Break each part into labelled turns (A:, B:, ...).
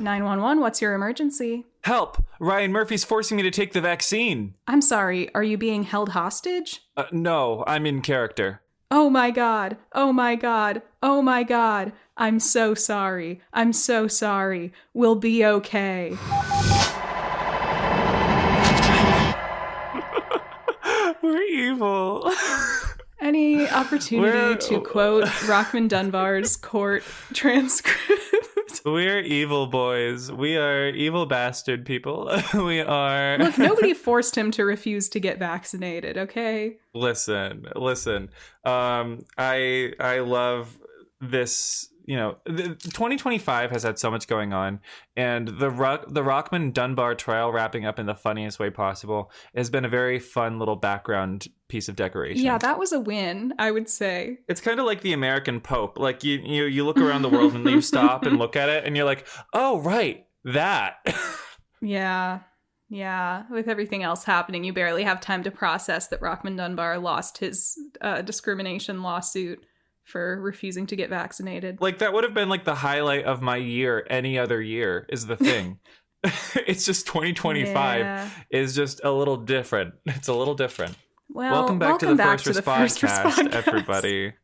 A: 911, what's your emergency?
B: Help! Ryan Murphy's forcing me to take the vaccine.
A: I'm sorry, are you being held hostage?
B: No, I'm in character.
A: Oh my god, oh my god, oh my god. I'm so sorry. I'm so sorry. We'll be okay.
B: We're evil.
A: Any opportunity to quote Rockmond Dunbar's court transcript?
B: We're evil boys. We are evil bastard people. We are.
A: Look, nobody forced him to refuse to get vaccinated, okay?
B: Listen. I love this. 2025 has had so much going on, and the Rockmond Dunbar trial wrapping up in the funniest way possible has been a very fun little background piece of decoration.
A: Yeah, that was a win, I would say.
B: It's kind of like the American Pope. Like you look around the world and you stop and look at it, and you're like, oh right, that.
A: Yeah. With everything else happening, you barely have time to process that Rockmond Dunbar lost his discrimination lawsuit for refusing to get vaccinated.
B: Like, that would have been like the highlight of my year any other year is the thing. It's just 2025 is just a little different. It's a little different.
A: Well,
B: welcome back to the First Response Cast, everybody.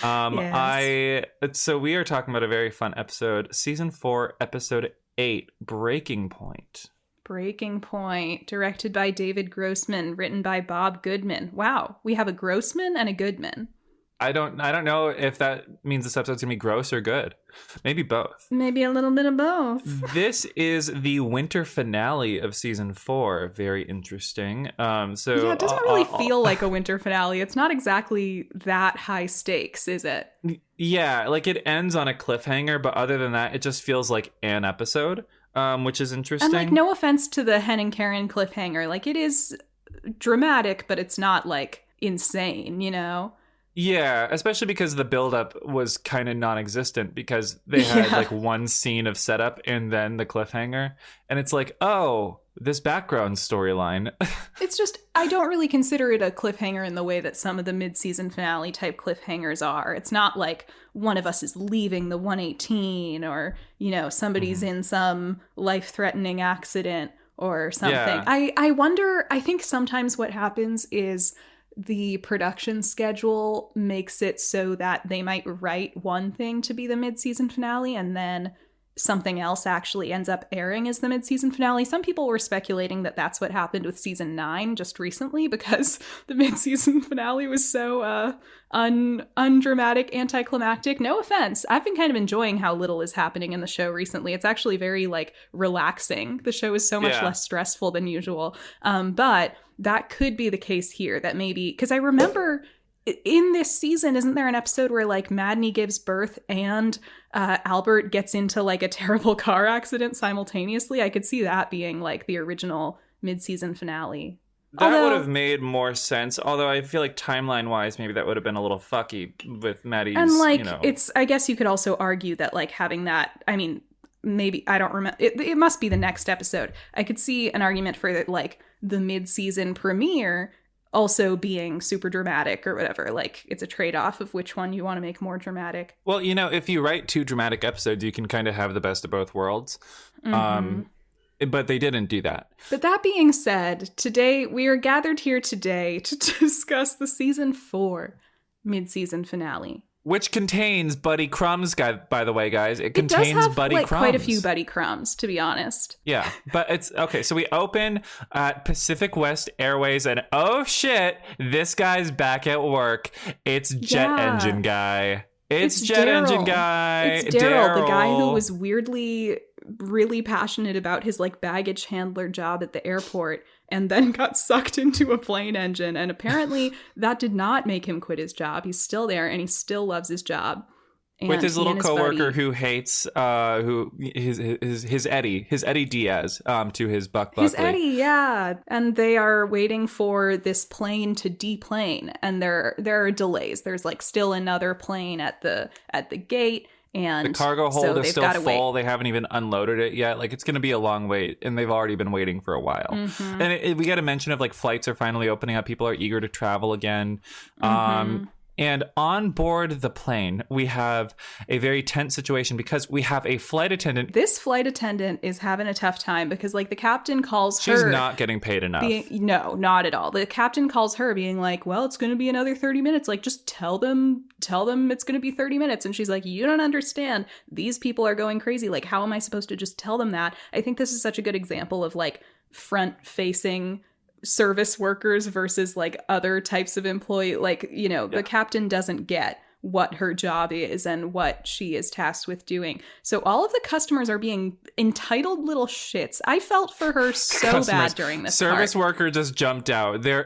A: Yes.
B: So we are talking about a very fun episode, season 4, episode 8, Breaking Point.
A: Breaking Point, directed by David Grossman, written by Bob Goodman. Wow, we have a Grossman and a Goodman.
B: I don't know if that means this episode's gonna be gross or good. Maybe both.
A: Maybe a little bit of both.
B: This is the winter finale of season 4. Very interesting.
A: Yeah, it doesn't really feel like a winter finale. It's not exactly that high stakes, is it?
B: Yeah, like it ends on a cliffhanger, but other than that, it just feels like an episode, which is interesting.
A: And like, no offense to the Hen and Karen cliffhanger, like it is dramatic, but it's not like insane, you know?
B: Yeah, especially because the buildup was kind of non-existent because they had like one scene of setup and then the cliffhanger. And it's like, oh, this background storyline.
A: It's just, I don't really consider it a cliffhanger in the way that some of the mid-season finale type cliffhangers are. It's not like one of us is leaving the 118 or, somebody's in some life-threatening accident or something. Yeah. I wonder, I think sometimes what happens is the production schedule makes it so that they might write one thing to be the mid-season finale and then something else actually ends up airing as the mid-season finale. Some people were speculating that that's what happened with season 9 just recently because the mid-season finale was so undramatic, anticlimactic. No offense. I've been kind of enjoying how little is happening in the show recently. It's actually very relaxing. The show is so much less stressful than usual. But that could be the case here, that maybe, because I remember in this season, isn't there an episode where Maddie gives birth and Albert gets into a terrible car accident simultaneously? I could see that being the original mid-season finale.
B: That would have made more sense, although I feel like timeline-wise, maybe that would have been a little fucky with Maddie's,
A: and it's, I guess you could also argue that having that, I mean, maybe, I don't remember, it must be the next episode. I could see an argument for the mid-season premiere also being super dramatic or whatever. It's a trade-off of which one you want to make more dramatic.
B: Well, if you write 2 dramatic episodes, you can kind of have the best of both worlds. Mm-hmm. But they didn't do that.
A: But that being said, today we are gathered here today to discuss the season 4 mid-season finale.
B: Which contains Buddy Crumbs, by the way, guys. It contains
A: does have,
B: Buddy Crumbs.
A: Quite a few Buddy Crumbs, to be honest.
B: Yeah, but it's okay. So we open at Pacific West Airways, and oh shit, this guy's back at work. It's Jet Engine Guy. It's Jet Engine Guy.
A: It's Daryl, the guy who was weirdly really passionate about his baggage handler job at the airport and then got sucked into a plane engine, and apparently that did not make him quit his job. He's still there and he still loves his job. And
B: with his little coworker who hates his Eddie Diaz to his Buck Buckley.
A: His Eddie, yeah. And they are waiting for this plane to deplane, and there are delays. There's still another plane at the gate. And
B: the cargo hold is still full.
A: Wait.
B: They haven't even unloaded it yet. It's going to be a long wait, and they've already been waiting for a while. Mm-hmm. And we got a mention of flights are finally opening up. People are eager to travel again.
A: Mm-hmm.
B: And on board the plane, we have a very tense situation because we have a flight attendant.
A: This flight attendant is having a tough time because, like, the captain calls her.
B: She's not getting paid enough.
A: No, not at all. The captain calls her being like, well, it's going to be another 30 minutes. Like, just tell them it's going to be 30 minutes. And she's like, you don't understand. These people are going crazy. Like, how am I supposed to just tell them that? I think this is such a good example of, like, front-facing service workers versus, like, other types of employee. Like, you know, the captain doesn't get what her job is and what she is tasked with doing. So all of the customers are being entitled little shits. I felt for her so bad during this
B: service worker just jumped out. They're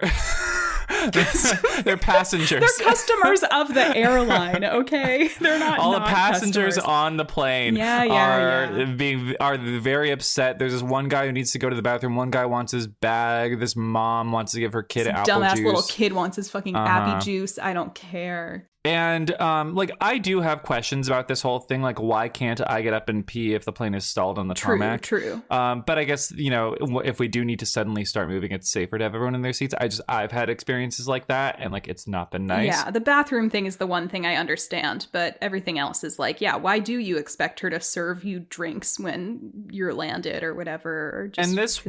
B: passengers.
A: They're customers of the airline, okay? They're not
B: all the passengers
A: customers
B: on the plane are very upset. There's this one guy who needs to go to the bathroom. One guy wants his bag. This mom wants to give her kid apple
A: dumbass
B: juice.
A: Little kid wants his fucking appy juice. I don't care.
B: And like, I do have questions about this whole thing. Like, why can't I get up and pee if the plane is stalled on the tarmac?
A: True.
B: But I guess, you know, if we do need to suddenly start moving, it's safer to have everyone in their seats. I've had experiences like that, and like, it's not been nice.
A: Yeah, the bathroom thing is the one thing I understand, but everything else is like, yeah, why do you expect her to serve you drinks when you're landed or whatever? Or just
B: and this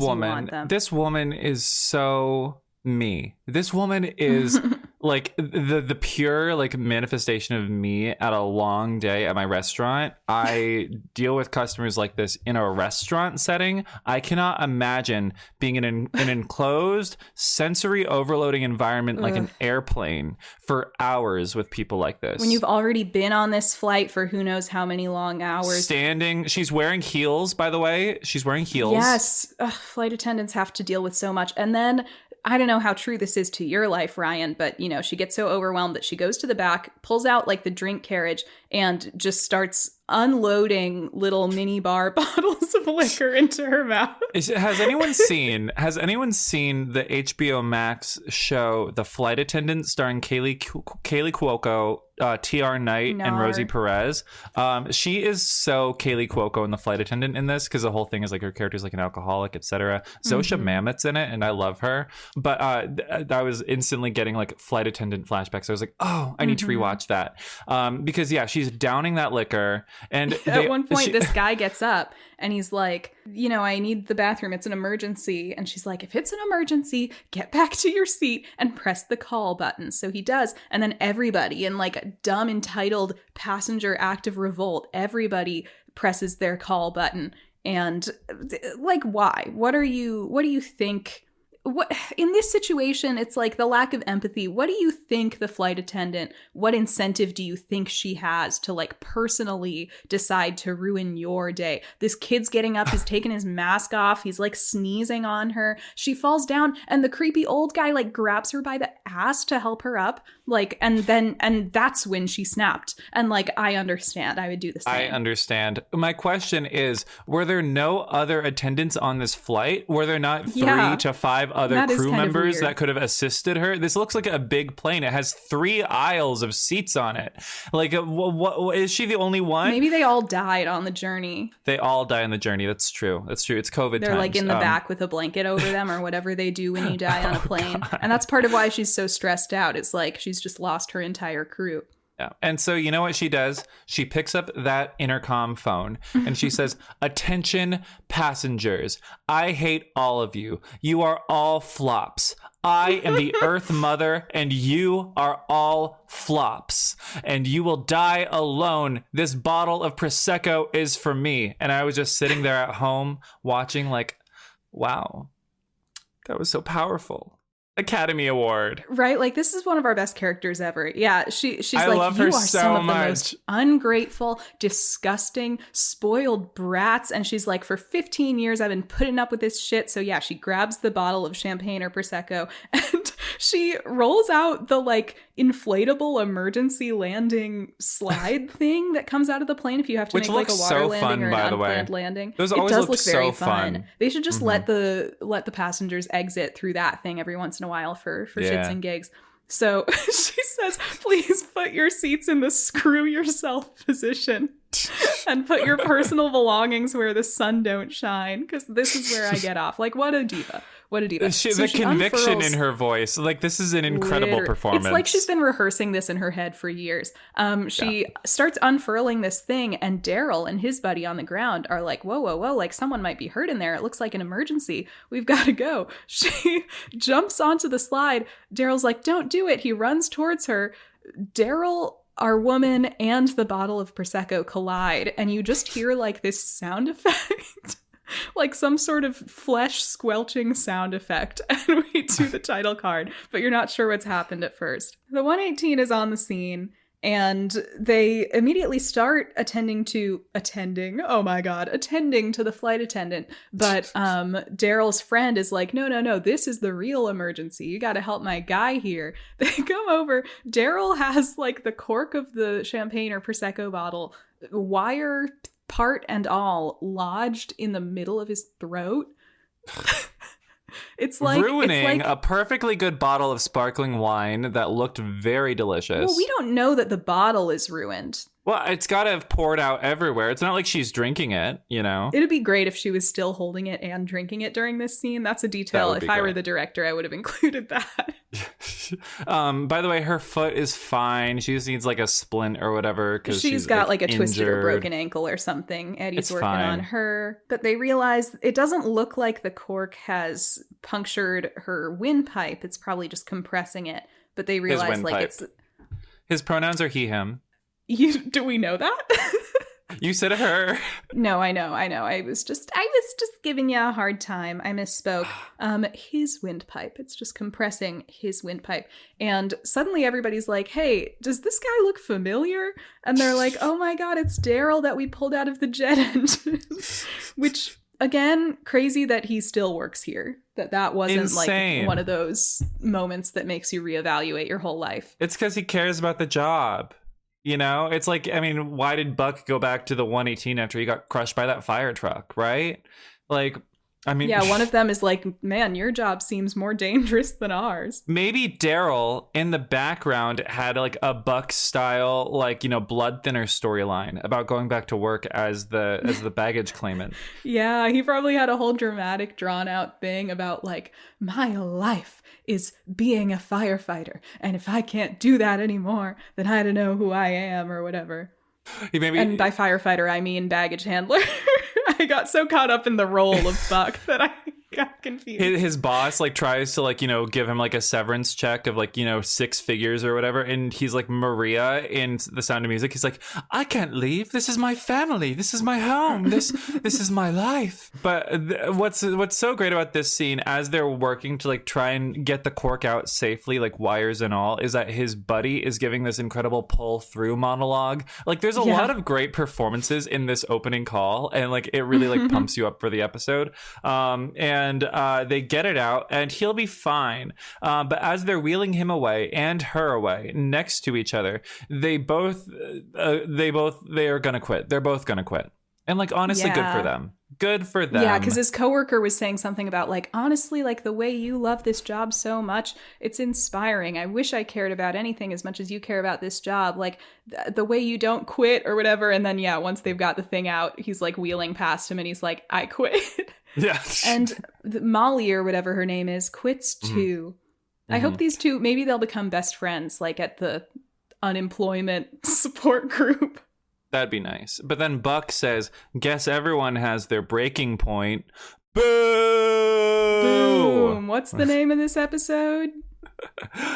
B: woman is so me. This woman is like the pure like manifestation of me at a long day at my restaurant. I deal with customers like this in a restaurant setting. I cannot imagine being in an enclosed, sensory overloading environment like an airplane for hours with people like this.
A: When you've already been on this flight for who knows how many long hours.
B: Standing. She's wearing heels, by the way. She's wearing heels.
A: Yes. Flight attendants have to deal with so much. And then I don't know how true this is to your life, Ryan, but, you know, she gets so overwhelmed that she goes to the back, pulls out like the drink carriage, and just starts unloading little mini bar bottles of liquor into her mouth.
B: Has anyone seen the HBO Max show The Flight Attendant starring Kaylee Cuoco, TR Knight, and Rosie Perez? She is so Kaylee Cuoco in The Flight Attendant in this, because the whole thing is like her character's like an alcoholic, etc. Zosha Mamet's in it, and I love her. But I was instantly getting like flight attendant flashbacks. I was like, oh, I need to rewatch that. Because yeah, she's downing that liquor. And
A: at one point, this guy gets up and he's like, you know, I need the bathroom. It's an emergency. And she's like, if it's an emergency, get back to your seat and press the call button. So he does. And then everybody, in like a dumb, entitled passenger act of revolt, everybody presses their call button. And like, why? What do you think? What in this situation, it's like the lack of empathy. What do you think the flight attendant, what incentive do you think she has to like personally decide to ruin your day? This kid's getting up, he's taking his mask off, he's like sneezing on her. She falls down and the creepy old guy like grabs her by the ass to help her up. Like, and that's when she snapped. And like, I understand. I would do the same.
B: I understand. My question is, were there no other attendants on this flight? Were there not 3 to 5 other crew members that could have assisted her? This looks like a big plane. It has 3 aisles of seats on it. Like, what is she the only one?
A: Maybe they all died on the journey.
B: They all die on the journey. That's true. It's COVID
A: They're
B: times.
A: like in the back with a blanket over them or whatever they do when you die on a plane. God. And that's part of why she's so stressed out. It's like she's just lost her entire crew.
B: Yeah. And so you know what she does? She picks up that intercom phone and she says, "Attention passengers, I hate all of you. You are all flops. I am the Earth Mother and you are all flops. And you will die alone. This bottle of Prosecco is for me." And I was just sitting there at home watching like, wow, that was so powerful. Academy Award.
A: Right? Like, this is one of our best characters ever. Yeah, she's
B: I
A: like,
B: love
A: you
B: her
A: are
B: so
A: some of
B: much.
A: the most ungrateful, disgusting, spoiled brats. And she's like, for 15 years, I've been putting up with this shit. So yeah, she grabs the bottle of champagne or Prosecco and she rolls out the like inflatable emergency landing slide thing that comes out of the plane if you have to make like a water landing or an unplanned landing.
B: Those
A: it
B: always
A: does
B: look
A: look very
B: so fun.
A: They should just let the passengers exit through that thing every once in a while for shits and gigs. So she says, please put your seats in the screw yourself position. And put your personal belongings where the sun don't shine, because this is where I get off. Like, what a diva. What a diva.
B: The conviction in her voice. Like, this is an incredible performance.
A: It's like she's been rehearsing this in her head for years. She starts unfurling this thing, and Daryl and his buddy on the ground are like, whoa, whoa, whoa, like someone might be hurt in there. It looks like an emergency. We've got to go. She jumps onto the slide. Daryl's like, don't do it. He runs towards her. Daryl, our woman, and the bottle of Prosecco collide, and you just hear like this sound effect. Like some sort of flesh squelching sound effect, and we do the title card, but you're not sure what's happened at first. The 118 is on the scene, and they immediately start attending to the flight attendant. But Daryl's friend is like, no, this is the real emergency. You got to help my guy here. They come over. Daryl has like the cork of the champagne or Prosecco bottle, wire part and all, lodged in the middle of his throat. It's like
B: ruining a perfectly good bottle of sparkling wine that looked very delicious.
A: Well, we don't know that the bottle is ruined.
B: Well, it's got to have poured out everywhere. It's not like she's drinking it, you know?
A: It'd be great if she was still holding it and drinking it during this scene. That's a detail. If I were the director, I would have included that.
B: By the way, her foot is fine. She just needs like a splint or whatever. Because
A: she's got like a twisted or broken ankle or something. Eddie's working on her. But they realize it doesn't look like the cork has punctured her windpipe. It's probably just compressing it. But they realize like it's...
B: His pronouns are he, him.
A: Do we know that?
B: You said her.
A: No, I know. I was just giving you a hard time. I misspoke. His windpipe. It's just compressing his windpipe. And suddenly everybody's like, hey, does this guy look familiar? And they're like, oh my God, it's Daryl that we pulled out of the jet engine. Which, again, crazy that he still works here. That wasn't
B: insane.
A: Like one of those moments that makes you reevaluate your whole life.
B: It's because he cares about the job. You know, it's like, I mean, why did Buck go back to the 118 after he got crushed by that fire truck, right? Like, I mean...
A: Yeah, one of them is like, man, your job seems more dangerous than ours.
B: Maybe Daryl, in the background, had like a Buck-style, like, you know, blood thinner storyline about going back to work as the baggage claimant.
A: Yeah, he probably had a whole dramatic, drawn-out thing about, like, my life is being a firefighter, and if I can't do that anymore, then I don't know who I am, or whatever. And by firefighter, I mean baggage handler. I got so caught up in the role of Buck that I got confused.
B: His boss like tries to like, you know, give him like a severance check of like, you know, 6 figures or whatever, and he's like Maria in The Sound of Music. He's like, I can't leave. This is my family. This is my home. This is my life. But what's so great about this scene, as they're working to like try and get the cork out safely, like wires and all, is that his buddy is giving this incredible pull through monologue. Like there's a lot of great performances in this opening call, and like it really like pumps you up for the episode. And they get it out, and he'll be fine. But as they're wheeling him away and her away next to each other, they are gonna quit. They're both gonna quit. And like honestly, good for them. Good for them.
A: Yeah, because his coworker was saying something about like, honestly, like the way you love this job so much, it's inspiring. I wish I cared about anything as much as you care about this job. Like the way you don't quit or whatever. And then once they've got the thing out, he's like wheeling past him and he's like, I quit.
B: Yeah.
A: And Molly or whatever her name is quits too. I hope these two, maybe they'll become best friends, like at the unemployment support group.
B: That'd be nice. But then Buck says, guess everyone has their breaking point. Boo!
A: Boom. What's the name of this episode?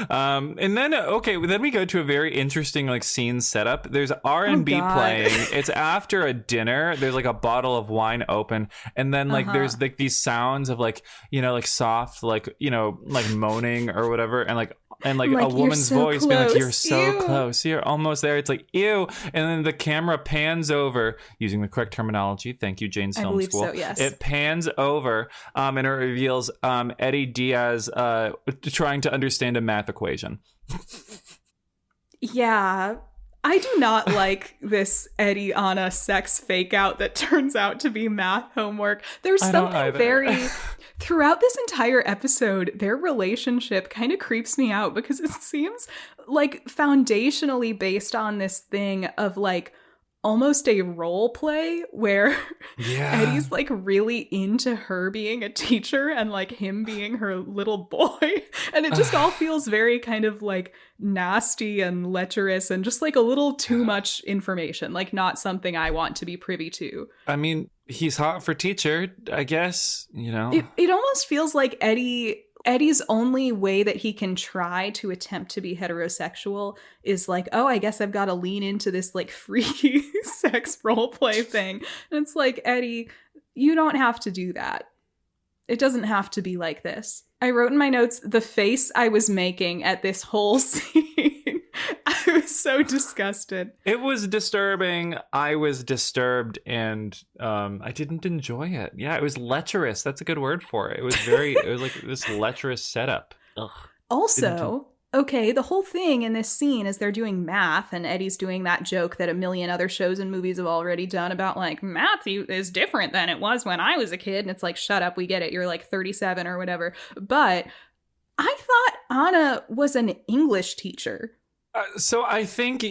B: And then then we go to a very interesting like scene setup. There's R&B playing. It's after a dinner. There's like a bottle of wine open, and then like there's like these sounds of like, you know, like soft like, you know, like moaning or whatever, and like a woman's voice being like, you're so close, you're almost there. It's like, ew. And then the camera pans over, using the correct terminology, thank you, Jane's Film School.
A: So, yes.
B: It pans over and it reveals Eddie Diaz trying to understand a math equation.
A: Yeah, I do not like this Eddie Anna sex fake out that turns out to be math homework. There's something very... Throughout this entire episode, their relationship kind of creeps me out because it seems like foundationally based on this thing of like, almost a role play where
B: Yeah.
A: Eddie's like really into her being a teacher and like him being her little boy. And it just all feels very kind of like nasty and lecherous and just like a little too much information, like not something I want to be privy to.
B: I mean, he's hot for teacher, I guess,
A: It almost feels like Eddie's only way that he can try to attempt to be heterosexual is like, oh, I guess I've got to lean into this like freaky sex role play thing. And it's like, Eddie, you don't have to do that. It doesn't have to be like this. I wrote in my notes the face I was making at this whole scene. I was so disgusted.
B: It was disturbing. I was disturbed, and I didn't enjoy it. Yeah, it was lecherous. That's a good word for it. It was like this lecherous setup. Ugh.
A: Also, okay, the whole thing in this scene is they're doing math, and Eddie's doing that joke that a million other shows and movies have already done about like math is different than it was when I was a kid. And it's like, shut up, we get it. You're like 37 or whatever. But I thought Anna was an English teacher.
B: So I think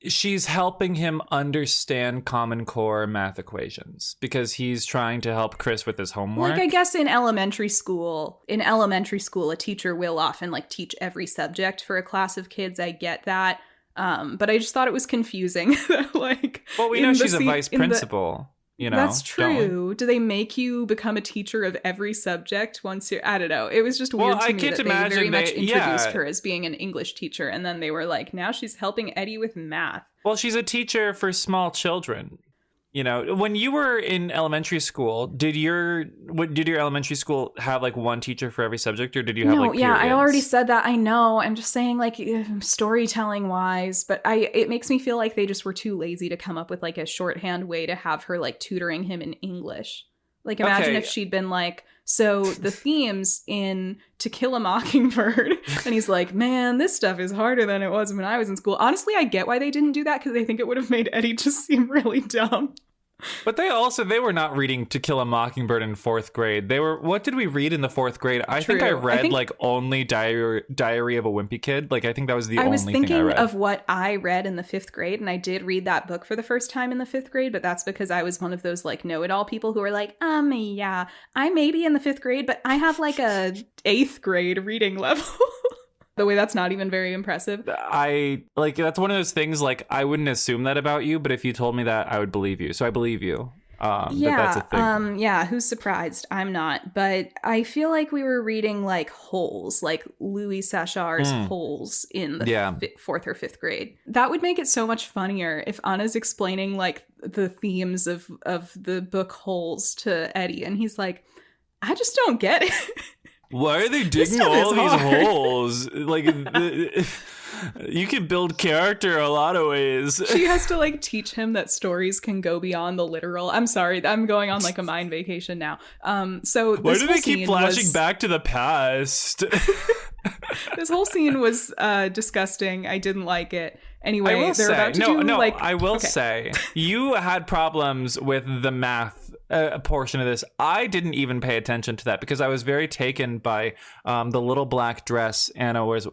B: she's helping him understand Common Core math equations because he's trying to help Chris with his homework.
A: Like, I guess in elementary school, a teacher will often like teach every subject for a class of kids. I get that. But I just thought it was confusing. Like,
B: well, we know she's a vice principal.
A: That's true. Do they make you become a teacher of every subject once you're... I don't know. It was just weird to me that they very much introduced her as being an English teacher. And then they were like, now she's helping Eddie with math.
B: Well, she's a teacher for small children. When you were in elementary school, did your elementary school have like one teacher for every subject, or did you have like periods?
A: Yeah, I already said that. I know. I'm just saying like storytelling wise, but it makes me feel like they just were too lazy to come up with like a shorthand way to have her like tutoring him in English. Like imagine if she'd been like, so the themes in To Kill a Mockingbird, and he's like, man, this stuff is harder than it was when I was in school. Honestly, I get why they didn't do that because I think it would have made Eddie just seem really dumb.
B: But they were not reading To Kill a Mockingbird in 4th grade. What did we read in the 4th grade? I think I read like only Diary of a Wimpy Kid. Like I think that was the only thing I read. I was thinking
A: of what I read in the 5th grade, and I did read that book for the first time in the 5th grade, but that's because I was one of those like know-it-all people who are like, yeah, I may be in the 5th grade, but I have like a 8th grade reading level. The way that's not even very impressive.
B: That's one of those things, like, I wouldn't assume that about you, but if you told me that, I would believe you. So I believe you. That's a thing.
A: Who's surprised? I'm not. But I feel like we were reading, like, Holes, like Louis Sachar's Holes in the 4th or 5th grade. That would make it so much funnier if Anna's explaining, like, the themes of the book Holes to Eddie, and he's like, I just don't get it.
B: Why are they digging all these holes? Like, you can build character a lot of ways.
A: She has to, like, teach him that stories can go beyond the literal. I'm sorry, I'm going on, like, a mind vacation now. So
B: why do they keep flashing back to the past?
A: This whole scene was disgusting. I didn't like it. Anyway,
B: I will say, you had problems with the math portion of this. I didn't even pay attention to that because I was very taken by the little black dress Anna was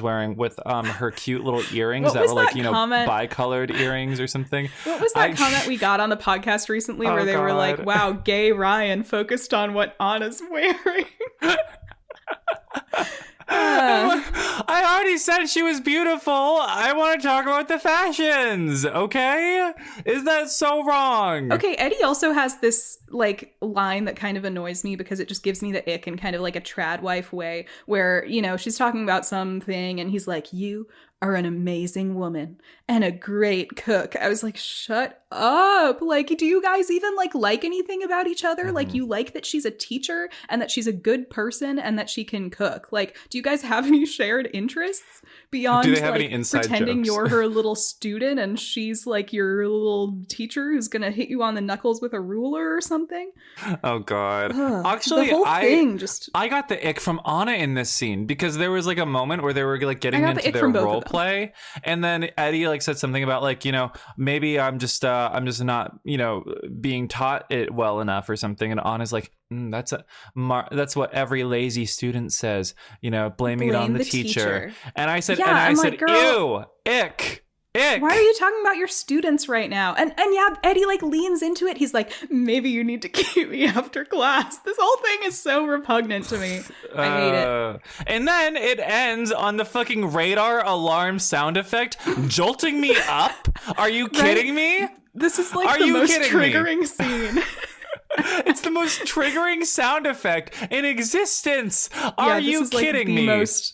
B: wearing with her cute little earrings that were like, bicolored earrings or something.
A: What was that comment we got on the podcast recently where they were like, wow, gay Ryan focused on what Anna's wearing?
B: I already said she was beautiful. I want to talk about the fashions, okay? Is that so wrong?
A: Okay, Eddie also has this, like, line that kind of annoys me because it just gives me the ick in kind of like a trad wife way where, she's talking about something and he's like, you are an amazing woman and a great cook. I was like, shut up. Like, do you guys even like anything about each other? Mm-hmm. Like, you like that she's a teacher and that she's a good person and that she can cook. Like, do you guys have any shared interests beyond like pretending jokes? You're her little student and she's like your little teacher who's gonna hit you on the knuckles with a ruler or something?
B: Oh God. Actually, I got the ick from Anna in this scene because there was like a moment where they were like getting into their role play, and then Eddie like said something about like, maybe I'm just not, being taught it well enough or something, and Anna's like, that's what every lazy student says, blaming it on the teacher. And I said, ew, ick. Ick.
A: Why are you talking about your students right now? And yeah, Eddie like leans into it. He's like, maybe you need to keep me after class. This whole thing is so repugnant to me. I hate it.
B: And then it ends on the fucking radar alarm sound effect jolting me up. Are you kidding me?
A: This is like the most triggering scene.
B: It's the most triggering sound effect in existence. Are you kidding me?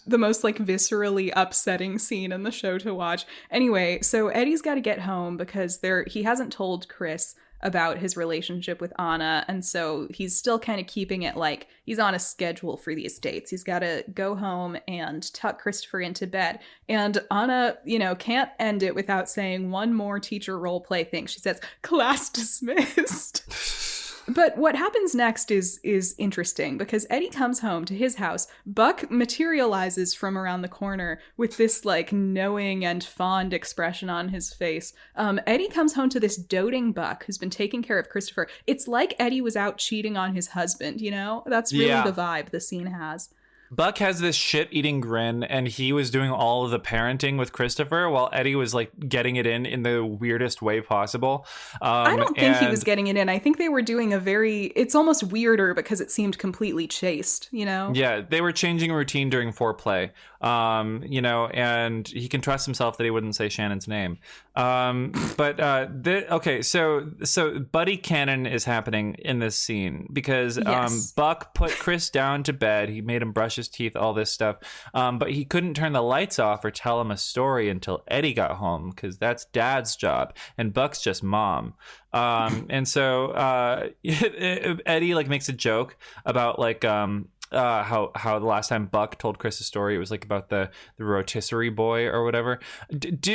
A: The most like viscerally upsetting scene in the show to watch. Anyway, so Eddie's got to get home because he hasn't told Chris about his relationship with Anna, and so he's still kind of keeping it like he's on a schedule for these dates. He's got to go home and tuck Christopher into bed, and Anna, can't end it without saying one more teacher role play thing. She says, "Class dismissed." But what happens next is interesting because Eddie comes home to his house. Buck materializes from around the corner with this like knowing and fond expression on his face. Eddie comes home to this doting Buck who's been taking care of Christopher. It's like Eddie was out cheating on his husband, That's really the vibe the scene has.
B: Buck has this shit-eating grin, and he was doing all of the parenting with Christopher while Eddie was, like, getting it in the weirdest way possible.
A: I don't think he was getting it in. I think they were doing it's almost weirder because it seemed completely chaste,
B: Yeah, they were changing routine during foreplay, and he can trust himself that he wouldn't say Shannon's name. Okay, so buddy canon is happening in this scene because Buck put Chris down to bed. He made him brush his teeth, all this stuff, but he couldn't turn the lights off or tell him a story until Eddie got home because that's Dad's job and Buck's just mom. And so Eddie like makes a joke about like how the last time Buck told Chris a story, it was like about the rotisserie boy or whatever.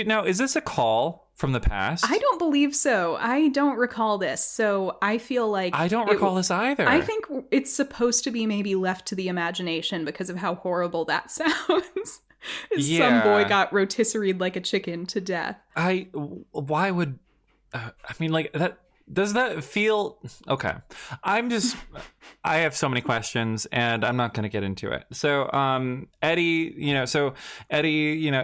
B: Now, is this a call from the past?
A: I don't believe so. I don't recall this. So I feel like
B: I don't recall this either.
A: I think it's supposed to be maybe left to the imagination because of how horrible that sounds. Some boy got rotisseried like a chicken to death.
B: Why would I mean like that? Does that feel okay? I have so many questions and I'm not going to get into it. So, Eddie,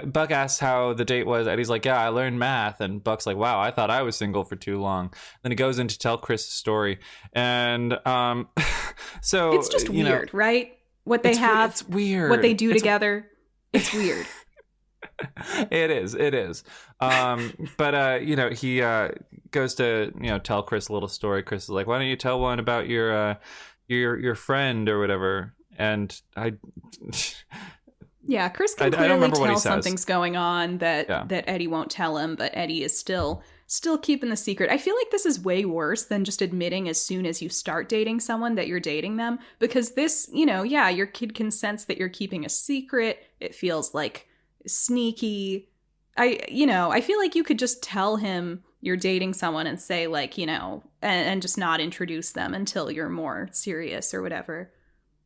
B: Buck asks how the date was. Eddie's like, yeah, I learned math. And Buck's like, wow, I thought I was single for too long. Then he goes in to tell Chris a story. And, so
A: it's just weird, right? What they have,
B: it's weird.
A: What they do together. It's weird.
B: It is. But he goes to tell Chris a little story. Chris is like, why don't you tell one about your friend or whatever? And
A: Chris can clearly tell something's going on that Eddie won't tell him, but Eddie is still keeping the secret. I feel like this is way worse than just admitting as soon as you start dating someone that you're dating them, because this, your kid can sense that you're keeping a secret. It feels like sneaky. I feel like you could just tell him you're dating someone and say like, and just not introduce them until you're more serious or whatever.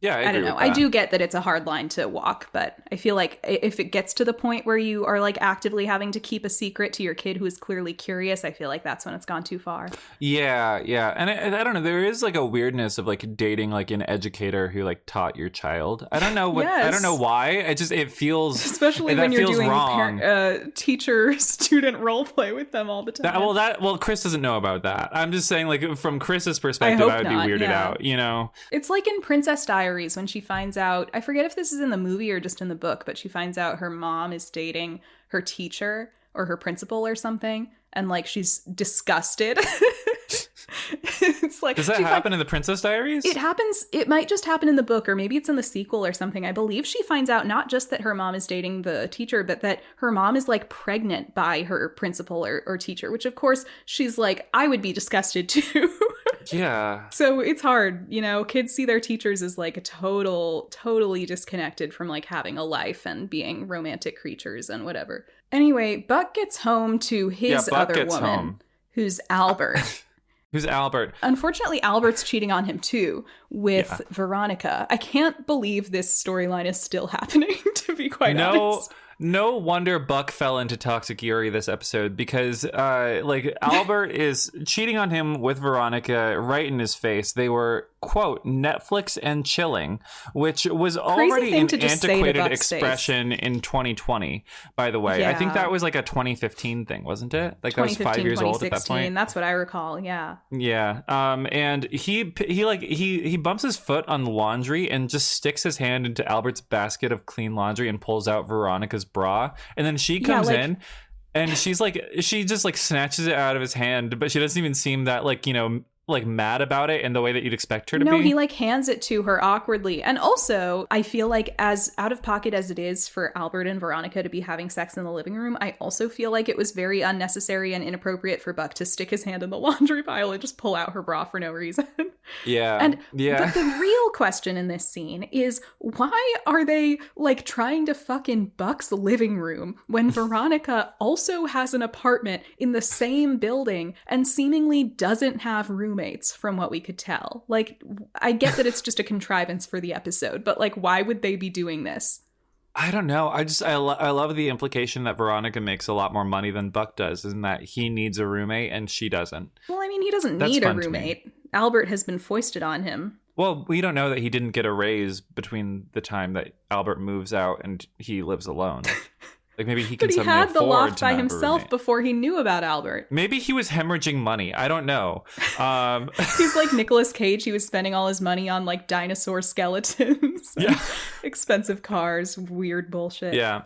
B: Yeah, I
A: don't know. I do get that it's a hard line to walk, but I feel like if it gets to the point where you are like actively having to keep a secret to your kid who is clearly curious, I feel like that's when it's gone too far.
B: Yeah. And I don't know. There is like a weirdness of like dating like an educator who like taught your child. I don't know I don't know why. It feels
A: especially when you're doing teacher-student role play with them all the time.
B: Well, Chris doesn't know about that. I'm just saying like from Chris's perspective, I would be weirded out.
A: It's like in Princess Diaries when she finds out, I forget if this is in the movie or just in the book, but she finds out her mom is dating her teacher or her principal or something, and like she's disgusted. It's like,
B: does that happen in the Princess Diaries?
A: It happens. It might just happen in the book, or maybe it's in the sequel or something. I believe she finds out not just that her mom is dating the teacher, but that her mom is like pregnant by her principal or teacher, which of course she's like, I would be disgusted too.
B: Yeah.
A: So it's hard, kids see their teachers as like a totally disconnected from like having a life and being romantic creatures and whatever. Anyway, Buck gets home to his other woman, who's Albert.
B: Who's Albert?
A: Unfortunately, Albert's cheating on him too with Veronica. I can't believe this storyline is still happening, to be quite honest.
B: No wonder Buck fell into toxic Yuri this episode, because like Albert is cheating on him with Veronica right in his face. They were, quote, Netflix and chilling, which was already an antiquated expression in 2020, by the way. Yeah. I think that was like a 2015 thing, wasn't it? Like that was 5 years old at that point.
A: That's what I recall. Yeah.
B: Yeah. And he bumps his foot on the laundry and just sticks his hand into Albert's basket of clean laundry and pulls out Veronica's bra. And then she comes in and she just like snatches it out of his hand, but she doesn't even seem that like mad about it in the way that you'd expect her to be.
A: No, he like hands it to her awkwardly. And also, I feel like as out of pocket as it is for Albert and Veronica to be having sex in the living room, I also feel like it was very unnecessary and inappropriate for Buck to stick his hand in the laundry pile and just pull out her bra for no reason.
B: Yeah.
A: But the real question in this scene is, why are they like trying to fuck in Buck's living room when Veronica also has an apartment in the same building and seemingly doesn't have roommates, from what we could tell? Like, I get that it's just a contrivance for the episode, but like, why would they be doing this?
B: I don't know. I love the implication that Veronica makes a lot more money than Buck does, and that he needs a roommate and she doesn't.
A: Well, I mean, he doesn't need a roommate. Albert has been foisted on him.
B: Well, we don't know that he didn't get a raise between the time that Albert moves out and he lives alone. Like, maybe he can suddenly afford to have a roommate. But he had the loft by himself
A: before he knew about Albert.
B: Maybe he was hemorrhaging money. I don't know.
A: He's like Nicolas Cage. He was spending all his money on like dinosaur skeletons. Yeah. Expensive cars. Weird bullshit.
B: Yeah.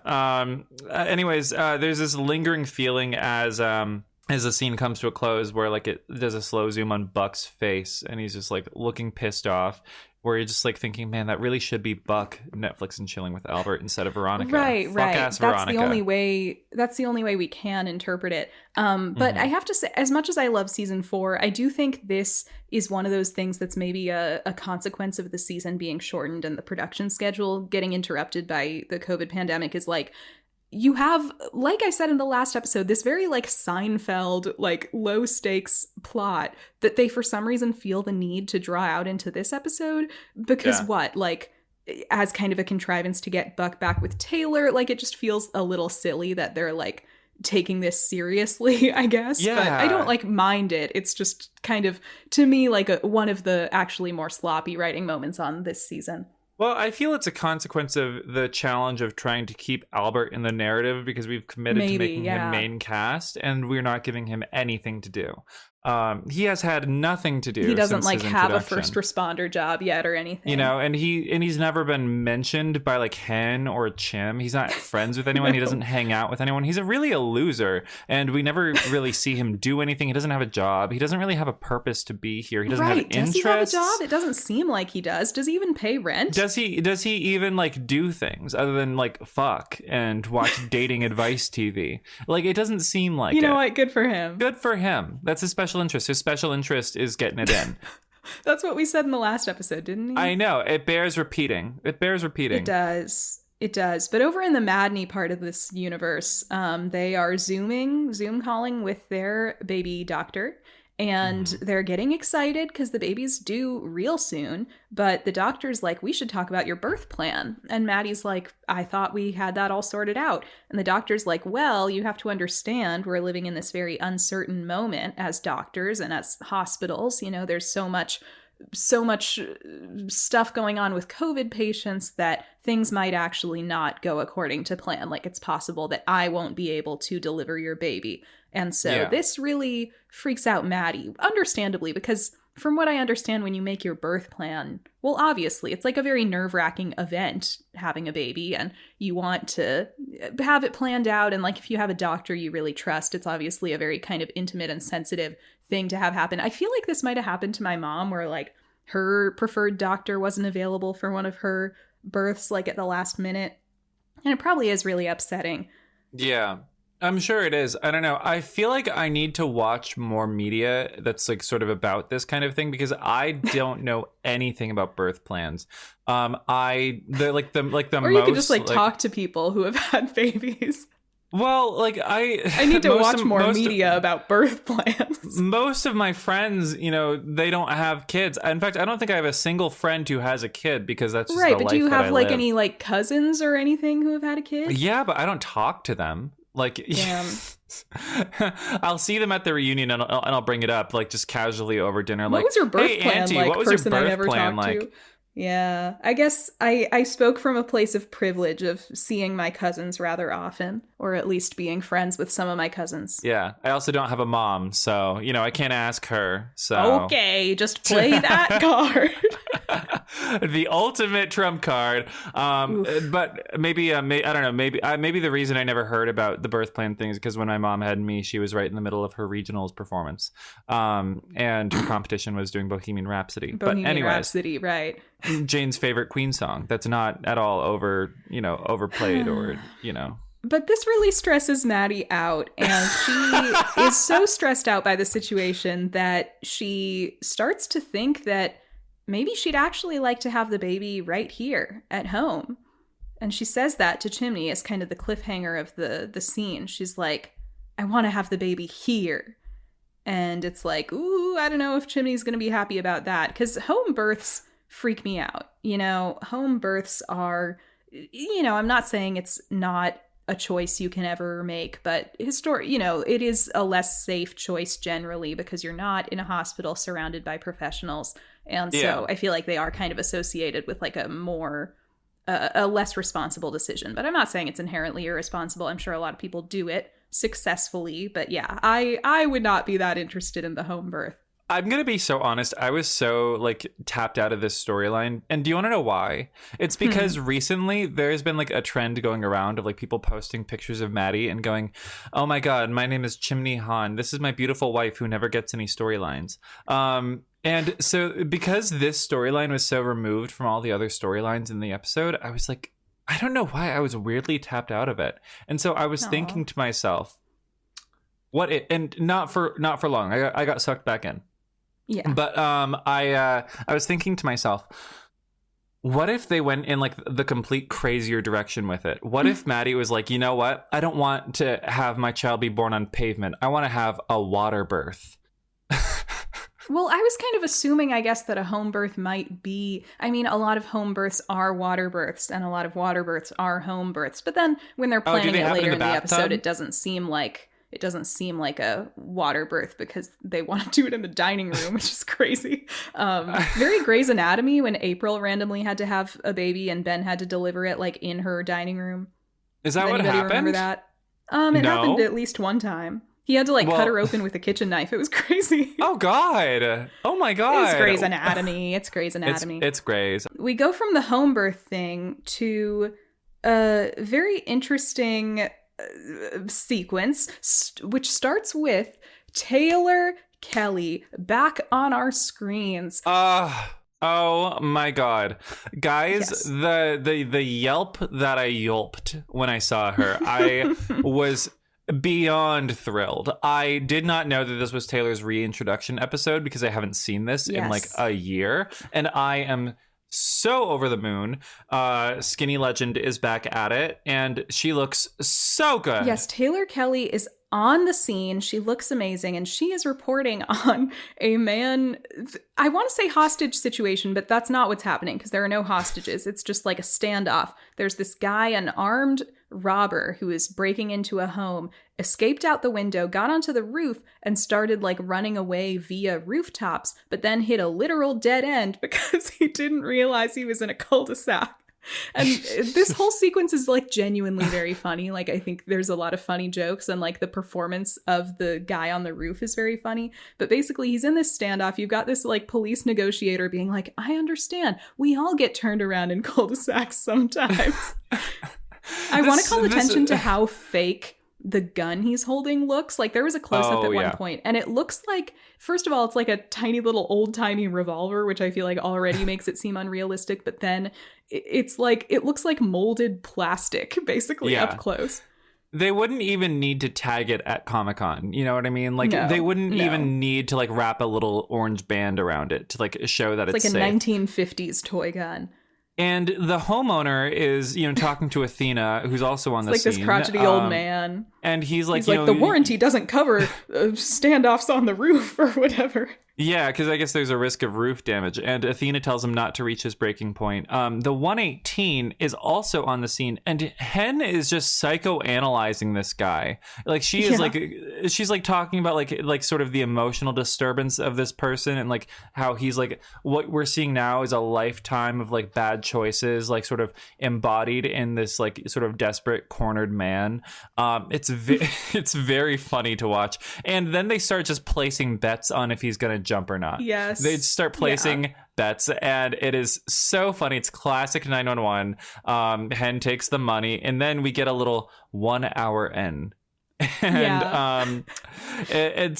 B: Anyways, there's this lingering feeling as the scene comes to a close where like it does a slow zoom on Buck's face and he's just like looking pissed off, where you're just like thinking, man, that really should be Buck Netflix and chilling with Albert instead of Veronica.
A: Right.
B: That's Veronica.
A: That's the only way we can interpret it. But I have to say, as much as I love season 4, I do think this is one of those things that's maybe a consequence of the season being shortened and the production schedule getting interrupted by the COVID pandemic. Is like, you have, like I said in the last episode, this very like Seinfeld, like low stakes plot that they for some reason feel the need to draw out into this episode because like as kind of a contrivance to get Buck back with Taylor, like it just feels a little silly that they're like taking this seriously, I guess.
B: Yeah.
A: But I don't like mind it. It's just kind of, to me, like one of the actually more sloppy writing moments on this season.
B: Well, I feel it's a consequence of the challenge of trying to keep Albert in the narrative because we've committed to making him main cast and we're not giving him anything to do. He has had nothing to do.
A: He doesn't like have a first responder job yet or anything.
B: You know, and he's never been mentioned by like Hen or Chim. He's not friends with anyone. No. He doesn't hang out with anyone. He's really a loser, and we never really see him do anything. He doesn't have a job. He doesn't really have a purpose to be here. He doesn't have interests.
A: Does he have a job? It doesn't seem like he does. Does he even pay rent?
B: Does he even like do things other than like fuck and watch dating advice TV? Like, it doesn't seem like it.
A: You know what? Good for him.
B: Good for him. That's his special interest. His special interest is getting it in.
A: That's what we said in the last episode, didn't he?
B: I know. It bears repeating. It
A: does. But over in the Maddie part of this universe, they are Zoom calling with their baby doctor. And they're getting excited because the baby's due real soon. But the doctor's like, we should talk about your birth plan. And Maddie's like, I thought we had that all sorted out. And the doctor's like, well, you have to understand we're living in this very uncertain moment as doctors and as hospitals. You know, there's so much stuff going on with COVID patients that things might actually not go according to plan. Like, it's possible that I won't be able to deliver your baby. And so this really freaks out Maddie, understandably, because from what I understand, when you make your birth plan, well, obviously, it's like a very nerve-wracking event having a baby, and you want to have it planned out. And like, if you have a doctor you really trust, it's obviously a very kind of intimate and sensitive thing to have happen. I feel like this might have happened to my mom, where like her preferred doctor wasn't available for one of her births, like at the last minute. And it probably is really upsetting.
B: Yeah. I'm sure it is. I don't know. I feel like I need to watch more media that's like sort of about this kind of thing, because I don't know anything about birth plans. Or
A: you could just like talk to people who have had babies.
B: Well, like
A: I need to watch more media about birth plans.
B: Most of my friends, they don't have kids. In fact, I don't think I have a single friend who has a kid because that's just
A: right.
B: the
A: But
B: life
A: do you have
B: I
A: like
B: live.
A: any like cousins or anything who have had a kid?
B: Yeah, but I don't talk to them. Like, I'll see them at the reunion and I'll bring it up like just casually over dinner.
A: What
B: like,
A: was your birth
B: hey,
A: plan?
B: Auntie,
A: Like,
B: what was your
A: person I
B: birth
A: never
B: plan
A: talked
B: like?
A: to. Yeah, I guess I spoke from a place of privilege of seeing my cousins rather often, or at least being friends with some of my cousins.
B: Yeah, I also don't have a mom, so, I can't ask her, so...
A: Okay, just play that card.
B: The ultimate trump card. But maybe, I don't know, maybe the reason I never heard about the birth plan thing is because when my mom had me, she was right in the middle of her regionals performance. And her competition was doing Bohemian Rhapsody.
A: Bohemian Rhapsody, right.
B: Jane's favorite Queen song. That's not at all overplayed or.
A: But this really stresses Maddie out, and she is so stressed out by the situation that she starts to think that maybe she'd actually like to have the baby right here at home. And she says that to Chimney as kind of the cliffhanger of the scene. She's like, I want to have the baby here. And it's like, ooh, I don't know if Chimney's going to be happy about that, because home births freak me out. Home births are, I'm not saying it's not a choice you can ever make, but it is a less safe choice generally because you're not in a hospital surrounded by professionals. And so I feel like they are kind of associated with like a less responsible decision. But I'm not saying it's inherently irresponsible. I'm sure a lot of people do it successfully. But yeah, I would not be that interested in the home birth.
B: I'm going to be so honest. I was so like tapped out of this storyline. And do you want to know why? It's because recently there's been like a trend going around of like people posting pictures of Maddie and going, oh my God, my name is Chimney Han. This is my beautiful wife who never gets any storylines. And so because this storyline was so removed from all the other storylines in the episode, I was like, I don't know why I was weirdly tapped out of it. And so I was thinking to myself, and not for long. I got sucked back in.
A: Yeah.
B: But I was thinking to myself, what if they went in like the complete crazier direction with it? What if Maddie was like, you know what? I don't want to have my child be born on pavement. I want to have a water birth.
A: Well, I was kind of assuming, I guess, that a home birth might be, a lot of home births are water births and a lot of water births are home births. But then when they're planning it later in the episode, it doesn't seem like a water birth because they want to do it in the dining room, which is crazy. Very Grey's Anatomy when April randomly had to have a baby and Ben had to deliver it like in her dining room.
B: Is that what happened?
A: Remember that? It happened at least one time. He had to cut her open with a kitchen knife. It was crazy.
B: Oh, God. Oh, my God.
A: It's Grey's Anatomy. It's Grey's Anatomy.
B: It's Grey's.
A: We go from the home birth thing to a very interesting sequence, which starts with Taylor Kelly back on our screens.
B: Oh my God, guys!
A: Yes.
B: The yelp that I yelped when I saw her, I was beyond thrilled. I did not know that this was Taylor's reintroduction episode because I haven't seen this in like a year, and I am so over the moon. Skinny Legend is back at it, and she looks so good.
A: Yes, Taylor Kelly is on the scene. She looks amazing, and she is reporting on a man, I want to say hostage situation, but that's not what's happening because there are no hostages. It's just like a standoff. There's this guy, an armed robber who is breaking into a home, escaped out the window, got onto the roof, and started like running away via rooftops, but then hit a literal dead end because he didn't realize he was in a cul-de-sac. And this whole sequence is like genuinely very funny. Like, I think there's a lot of funny jokes, and like the performance of the guy on the roof is very funny. But basically he's in this standoff. You've got this like police negotiator being like, I understand, we all get turned around in cul-de-sacs sometimes. I want to call attention to how fake the gun he's holding looks. Like, there was a close-up at one point, and it looks like, first of all, it's like a tiny little old-timey revolver, which I feel like already makes it seem unrealistic, but then it's like, it looks like molded plastic, basically, up close.
B: They wouldn't even need to tag it at Comic-Con. You know what I mean? Like, they wouldn't even need to like wrap a little orange band around it to like show that it's
A: like
B: safe.
A: a 1950s toy gun.
B: And the homeowner is, talking to Athena, who's also on the
A: It's
B: scene.
A: like this crotchety old man.
B: And he's like,
A: the warranty doesn't cover standoffs on the roof or whatever.
B: Yeah, because I guess there's a risk of roof damage. And Athena tells him not to reach his breaking point. The 118 is also on the scene, and Hen is just psychoanalyzing this guy. Like she is she's like talking about like sort of the emotional disturbance of this person, and like how he's like, what we're seeing now is a lifetime of like bad choices, like sort of embodied in this like sort of desperate cornered man. It's very funny to watch. And then they start just placing bets on if he's gonna jump or not.
A: Yes.
B: They start placing bets, and it is so funny. It's classic 911. Hen takes the money, and then we get a little 1 hour in. And it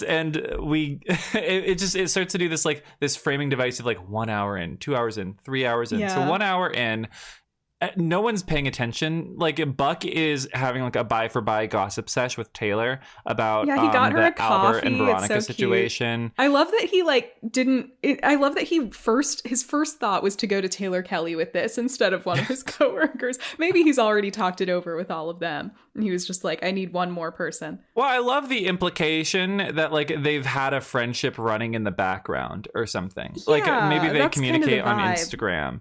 B: starts to do this like this framing device of like 1 hour in, 2 hours in, 3 hours in. So 1 hour in, no one's paying attention. Like Buck is having like a buy for buy gossip sesh with Taylor about
A: he got her
B: the
A: a coffee.
B: Albert and Veronica
A: it's so
B: situation.
A: Cute. I love that he I love that his first thought was to go to Taylor Kelly with this instead of one of his coworkers. Maybe he's already talked it over with all of them. And he was just like, I need one more person.
B: Well, I love the implication that like they've had a friendship running in the background or something.
A: Yeah,
B: like maybe they communicate
A: kind of
B: on Instagram,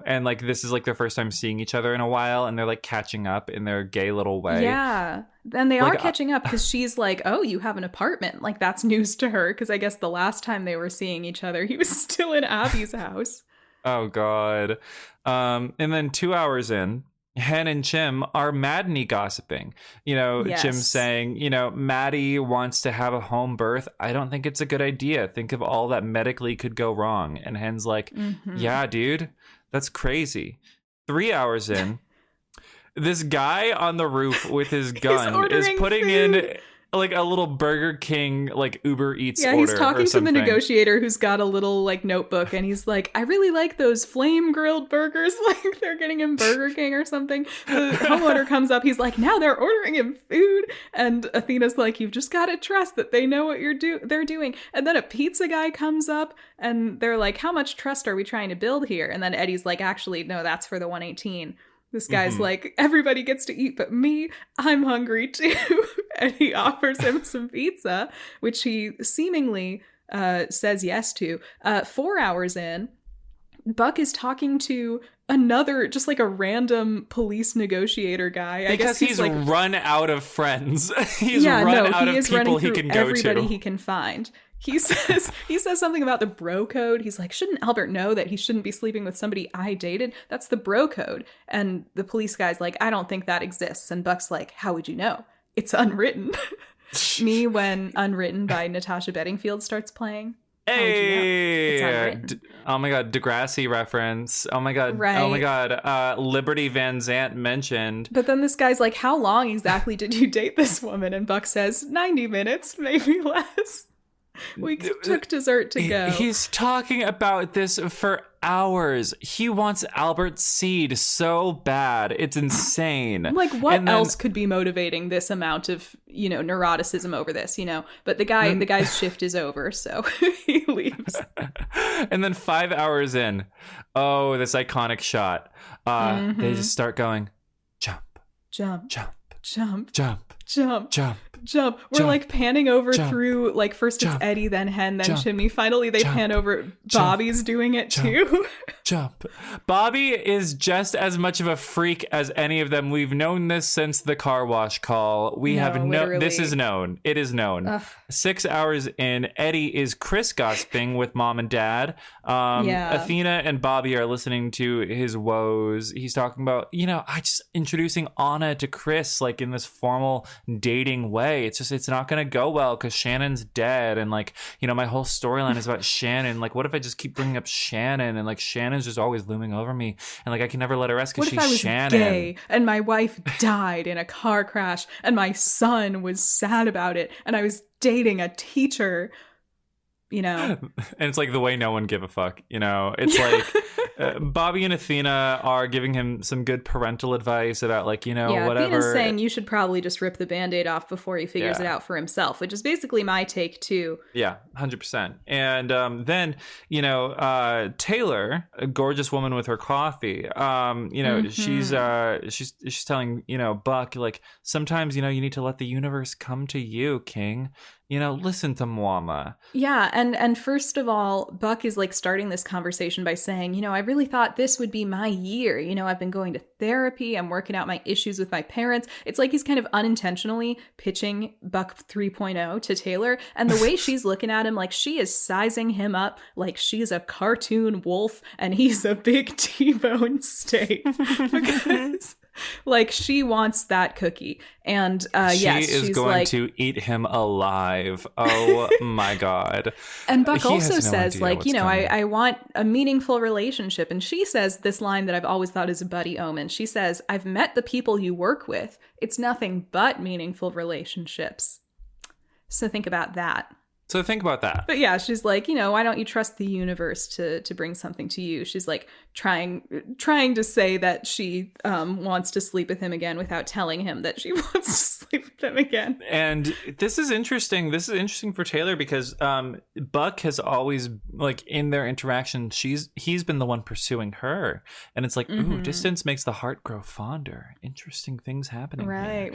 B: and like this is like their first time seeing each other in a while, and they're like catching up in their gay little way.
A: Yeah. And they are catching up because she's like, oh, you have an apartment. Like that's news to her because I guess the last time they were seeing each other, he was still in Abby's house.
B: Oh, God. And then 2 hours in, Hen and Jim are Maddie gossiping. Jim saying, Maddie wants to have a home birth. I don't think it's a good idea. Think of all that medically could go wrong. And Hen's like, yeah, dude, that's crazy. 3 hours in, this guy on the roof with his gun is putting in like a little Burger King like Uber Eats order.
A: Yeah, he's talking to the negotiator who's got a little like notebook, and he's like, I really like those flame grilled burgers. Like they're getting him Burger King or something. The homeowner comes up, he's like, now they're ordering him food. And Athena's like, you've just got to trust that they know what they're doing. And then a pizza guy comes up, and they're like, how much trust are we trying to build here? And then Eddie's like, actually, no, that's for the 118. This guy's like, everybody gets to eat but me. I'm hungry too. And he offers him some pizza, which he seemingly says yes to. 4 hours in, Buck is talking to another, just like a random police negotiator guy.
B: Because I guess he's like, run out of friends. He's run out of people he can go to.
A: Everybody he can find. He says something about the bro code. He's like, shouldn't Albert know that he shouldn't be sleeping with somebody I dated? That's the bro code. And the police guy's like, I don't think that exists. And Buck's like, how would you know? It's unwritten. Me when Unwritten by Natasha Bedingfield starts playing.
B: Hey!
A: It's unwritten.
B: Oh my God, Degrassi reference. Oh my God.
A: Right.
B: Oh my God. Liberty Van Zant mentioned.
A: But then this guy's like, how long exactly did you date this woman? And Buck says, 90 minutes, maybe less. We took dessert to go.
B: He's talking about this for hours. He wants Albert's seed so bad. It's insane.
A: Like, what else could be motivating this amount of, neuroticism over this, But the guy's shift is over, so he leaves.
B: And then 5 hours in, this iconic shot. They just start going, jump,
A: jump,
B: jump,
A: jump,
B: jump,
A: jump,
B: jump.
A: Jump. We're like panning over through, like, first it's Eddie, then Hen, then Chimney. Finally, they pan over. Bobby's doing it too.
B: Jump. Bobby is just as much of a freak as any of them. We've known this since the car wash call. This is known. It is known. Ugh. 6 hours in, Eddie is Chris gossiping with mom and dad. Athena and Bobby are listening to his woes. He's talking about, I just introducing Anna to Chris, like in this formal dating way. It's not gonna go well because Shannon's dead, and like my whole storyline is about Shannon. Like, what if I just keep bringing up Shannon, and like Shannon's just always looming over me, and like I can never let her rest because she's Shannon.
A: What if I was gay and my wife died in a car crash and my son was sad about it and I was dating a teacher?
B: And it's like the way no one give a fuck, it's like Bobby and Athena are giving him some good parental advice about like, whatever.
A: Athena's saying you should probably just rip the Band-Aid off before he figures it out for himself, which is basically my take too.
B: Yeah, 100%. And then, Taylor, a gorgeous woman with her coffee, she's telling, Buck, like, sometimes, you need to let the universe come to you, King. Listen to Mama.
A: Yeah, and first of all, Buck is like starting this conversation by saying, I really thought this would be my year. I've been going to therapy. I'm working out my issues with my parents. It's like he's kind of unintentionally pitching Buck 3.0 to Taylor. And the way she's looking at him, like she is sizing him up like she's a cartoon wolf and he's a big T-bone steak. Because like she wants that cookie. And
B: she's going to eat him alive. Oh my God.
A: And Buck also says like, I want a meaningful relationship. And she says this line that I've always thought is a buddy omen. She says, I've met the people you work with. It's nothing but meaningful relationships. So think about that. But yeah, she's like, why don't you trust the universe to bring something to you? She's like trying to say that she wants to sleep with him again without telling him that she wants to sleep with him again.
B: And this is interesting. This is interesting for Taylor because Buck has always, like, in their interaction, he's been the one pursuing her. And it's like, ooh, distance makes the heart grow fonder. Interesting things happening.
A: Right.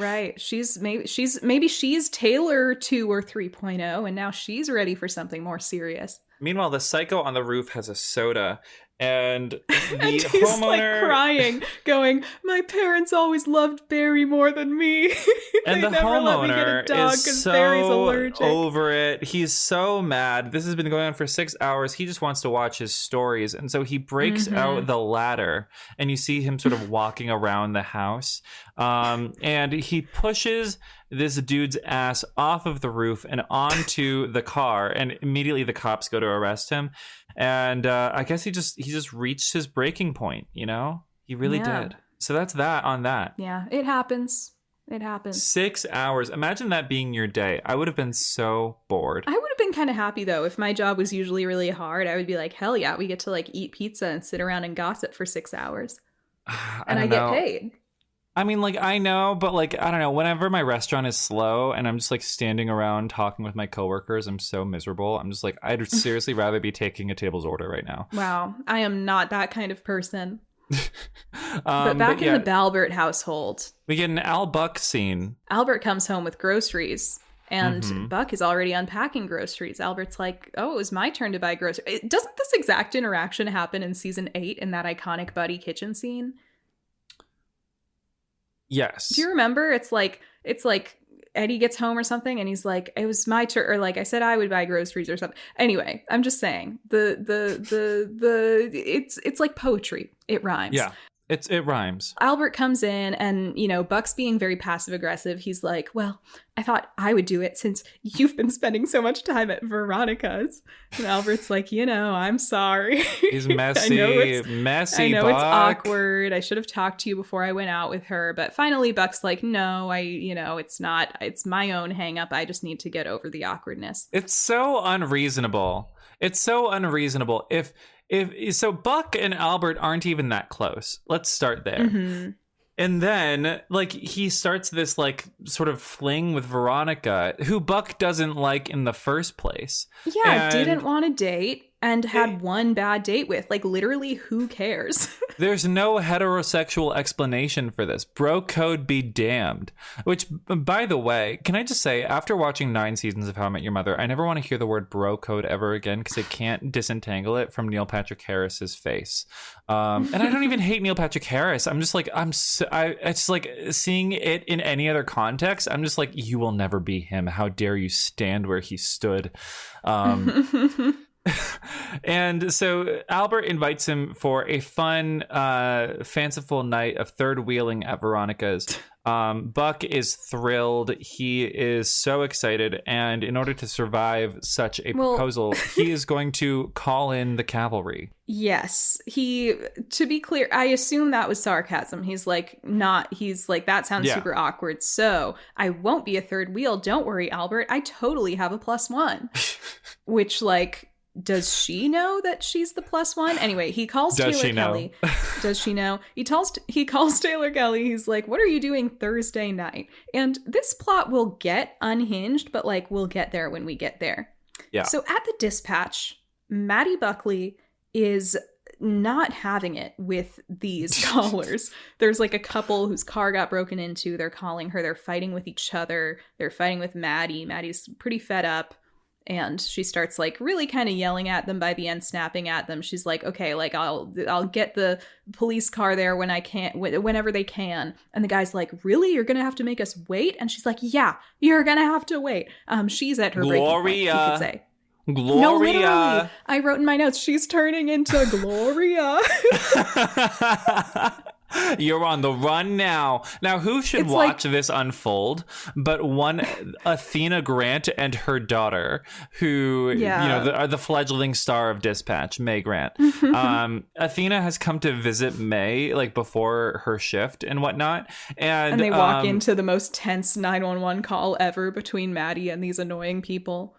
A: Maybe she's Taylor 2 or 3.0, and now she's ready for something more serious.
B: Meanwhile, the psycho on the roof has a soda, and the
A: and he's
B: homeowner
A: like crying, going, "My parents always loved Barry more than me."
B: And the
A: never
B: homeowner
A: let me get a dog
B: is
A: Barry's
B: so
A: allergic.
B: over it. He's so mad. This has been going on for 6 hours. He just wants to watch his stories, and so he breaks out the ladder, and you see him sort of walking around the house, and he pushes this dude's ass off of the roof and onto the car, and immediately the cops go to arrest him. And I guess he just reached his breaking point, He really did. So that's that on that.
A: Yeah, it happens.
B: 6 hours. Imagine that being your day. I would have been so bored.
A: I would have been kind of happy though. If my job was usually really hard, I would be like, hell yeah, we get to like eat pizza and sit around and gossip for 6 hours. And I get paid.
B: I mean, like, I know, but like, I don't know, whenever my restaurant is slow and I'm just like standing around talking with my coworkers, I'm so miserable. I'm just like, I'd seriously rather be taking a table's order right now.
A: Wow. I am not that kind of person. But back in the Balbert household, we get an Al Buck scene. Albert comes home with groceries. And Buck is already unpacking groceries. Albert's like, oh, it was my turn to buy groceries. Doesn't this exact interaction happen in season 8 in that iconic Buddy kitchen scene?
B: Yes.
A: Do you remember? It's like Eddie gets home or something and he's like, it was my turn, or like I said I would buy groceries or something. Anyway, I'm just saying it's like poetry. It rhymes. Yeah. It rhymes. Albert comes in and, Buck's being very passive aggressive. He's like, well, I thought I would do it since you've been spending so much time at Veronica's. And Albert's like, I'm sorry. He's messy. I know Buck. It's awkward. I should have talked to you before I went out with her. But finally, Buck's like, no, it's not. It's my own hang up. I just need to get over the awkwardness. It's so unreasonable. If so, Buck and Albert aren't even that close. Let's start there. And then, like, he starts this, like, sort of fling with Veronica, who Buck doesn't like in the first place. Yeah, and didn't want to date and had one bad date with. Like, literally, who cares? There's no heterosexual explanation for this. Bro code be damned. Which, by the way, can I just say, after watching 9 seasons of How I Met Your Mother, I never want to hear the word bro code ever again because I can't disentangle it from Neil Patrick Harris's face. And I don't even hate Neil Patrick Harris. I'm just like, it's like seeing it in any other context. I'm just like, you will never be him. How dare you stand where he stood?
B: And so Albert invites him for a fun, fanciful night of third wheeling at Veronica's. Buck is thrilled. He is so excited. And in order to survive such a proposal, he is going to call in the cavalry.
A: Yes. To be clear, I assume that was sarcasm. He's like, that sounds super awkward. So I won't be a third wheel. Don't worry, Albert. I totally have a +1. Which, like, does she know that she's the +1? Anyway, he calls Taylor Kelly. Does she know? He calls Taylor Kelly. He's like, what are you doing Thursday night? And this plot will get unhinged, but like we'll get there when we get there.
B: Yeah.
A: So at the dispatch, Maddie Buckley is not having it with these callers. There's like a couple whose car got broken into. They're calling her. They're fighting with each other. They're fighting with Maddie. Maddie's pretty fed up. And she starts like really kind of yelling at them, by the end snapping at them. She's like, okay, like I'll get the police car there when I can, whenever they can. And the guy's like, really? You're going to have to make us wait? And she's like, yeah, you're going to have to wait. She's at her breaking point, you could say.
B: Gloria.
A: No, literally. I wrote in my notes, she's turning into Gloria.
B: You're on the run now. Now, who should watch this unfold but one Athena Grant and her daughter, who, are the fledgling star of Dispatch, May Grant. Athena has come to visit May, like, before her shift and whatnot. And
A: they walk into the most tense 911 call ever between Maddie and these annoying people.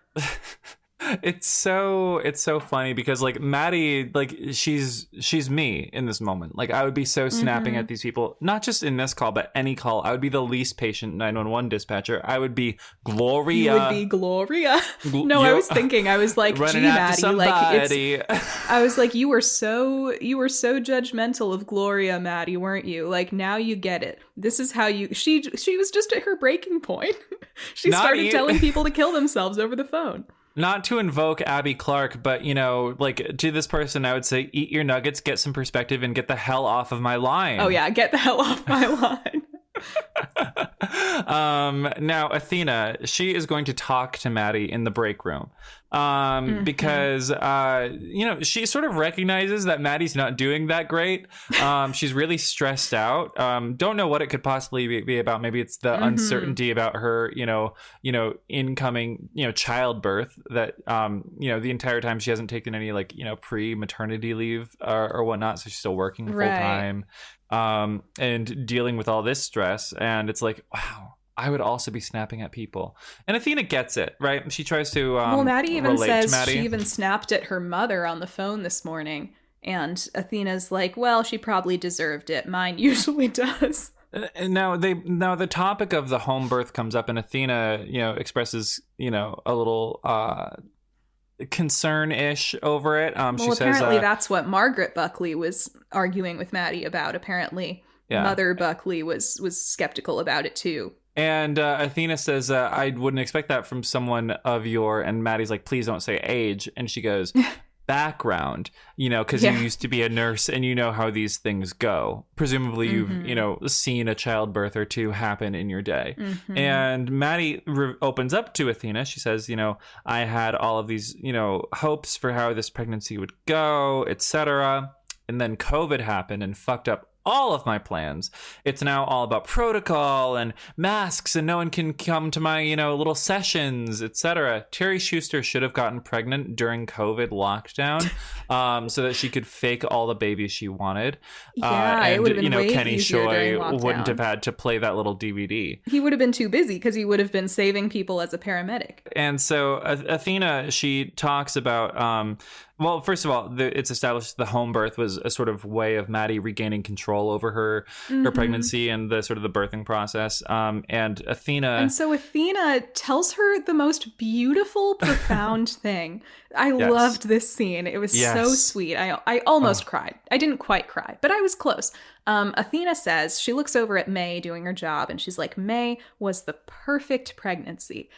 B: It's so funny because like Maddie, like she's me in this moment. Like I would be so snapping at these people, not just in this call, but any call. I would be the least patient 911 dispatcher. I would be Gloria.
A: You would be Gloria. I was like, gee, Maddie, like I was like, you were so judgmental of Gloria, Maddie, weren't you? Like now you get it. This is how she was just at her breaking point. She started telling people to kill themselves over the phone.
B: Not to invoke Abby Clark, but, like to this person, I would say, eat your nuggets, get some perspective, and get the hell off of my line.
A: Oh, yeah. Get the hell off my line.
B: Now, Athena, she is going to talk to Maddie in the break room because, she sort of recognizes that Maddie's not doing that great. She's really stressed out. Don't know what it could possibly be about. Maybe it's the uncertainty about her, incoming, childbirth that, the entire time she hasn't taken any like, pre-maternity leave or whatnot. So she's still working full time. And dealing with all this stress. And it's like, wow, I would also be snapping at people. And Athena gets it, right? She tries to
A: Maddie even says she even snapped at her mother on the phone this morning. And Athena's like, well, she probably deserved it. Mine usually does.
B: Now the topic of the home birth comes up, and Athena, expresses, a little concern-ish over it. She says
A: apparently that's what Margaret Buckley was arguing with Maddie about. Apparently Mother Buckley was skeptical about it too.
B: And Athena says, I wouldn't expect that from someone of your, and Maddie's like, please don't say age. And she goes, background, because you used to be a nurse and you know how these things go. Presumably you've, seen a childbirth or two happen in your day. And Maddie opens up to Athena. She says, I had all of these, hopes for how this pregnancy would go, etc. And then COVID happened and fucked up all of my plans. It's now all about protocol and masks, and no one can come to my, little sessions, etc. Terry Schuster should have gotten pregnant during COVID lockdown, so that she could fake all the babies she wanted.
A: It would have been way
B: Kenny
A: easier during
B: Choi
A: lockdown.
B: wouldn't have had to play that little DVD.
A: He would have been too busy because he would have been saving people as a paramedic.
B: And so Athena, she talks about well, first of all, it's established the home birth was a sort of way of Maddie regaining control over her pregnancy and the sort of the birthing process. And Athena...
A: And so Athena tells her the most beautiful, profound thing. I loved this scene. It was so sweet. I almost cried. I didn't quite cry, but I was close. Athena says, she looks over at May doing her job, and she's like, May was the perfect pregnancy.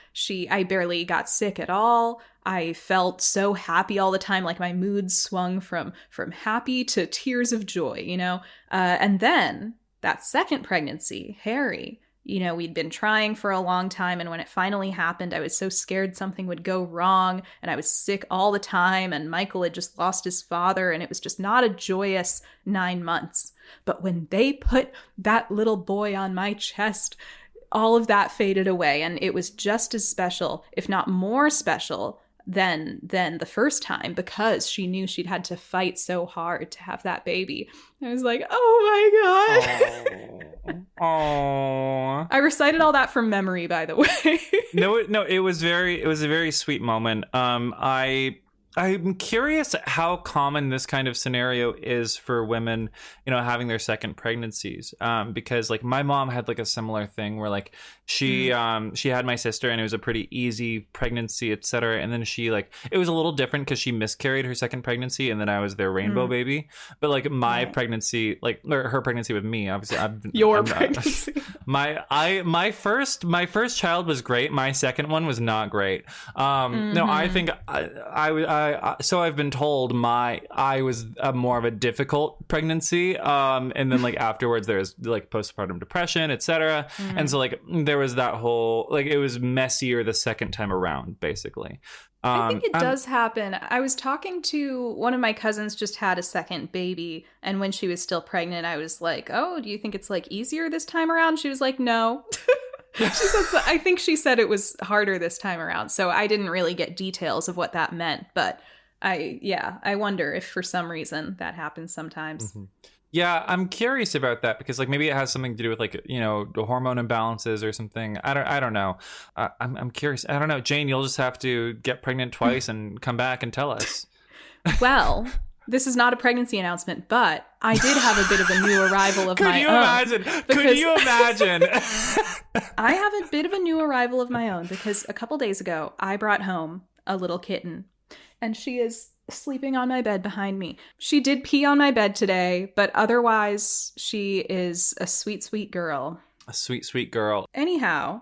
A: I barely got sick at all. I felt so happy all the time, like my mood swung from happy to tears of joy, And then that second pregnancy, Harry, you know, we'd been trying for a long time. And when it finally happened, I was so scared something would go wrong. And I was sick all the time. And Michael had just lost his father. And it was just not a joyous 9 months. But when they put that little boy on my chest, all of that faded away. And it was just as special, if not more special, than the first time, because she knew she'd had to fight so hard to have that baby. I was like, oh my god.
B: Oh.
A: I recited all that from memory, by the way.
B: No, it was a very sweet moment. I'm curious how common this kind of scenario is for women, you know, having their second pregnancies. Because like my mom had like a similar thing where like she had my sister and it was a pretty easy pregnancy, etc. And then she like, it was a little different because she miscarried her second pregnancy and then I was their rainbow baby. But like my pregnancy, like or her pregnancy with me, obviously.
A: Pregnancy.
B: My first child was great. My second one was not great. No, I think so I've been told I was more of a difficult pregnancy, and then like afterwards there's like postpartum depression, etc. And so like there was that whole like it was messier the second time around, basically.
A: I think it does happen. I was talking to one of my cousins, just had a second baby, and when she was still pregnant, I was like, "Oh, do you think it's like easier this time around?" She was like, "No." I think she said it was harder this time around. So I didn't really get details of what that meant, but I wonder if for some reason that happens sometimes.
B: Mm-hmm. Yeah, I'm curious about that because like maybe it has something to do with like, you know, the hormone imbalances or something. I don't know. I'm curious. I don't know. Jane, you'll just have to get pregnant twice and come back and tell us.
A: Well, this is not a pregnancy announcement, but I did have a bit of a new arrival of my own.
B: Could you imagine?
A: I have a bit of a new arrival of my own because a couple days ago, I brought home a little kitten and she is sleeping on my bed behind me. She did pee on my bed today, but otherwise she is a sweet, sweet girl.
B: A sweet, sweet girl.
A: Anyhow,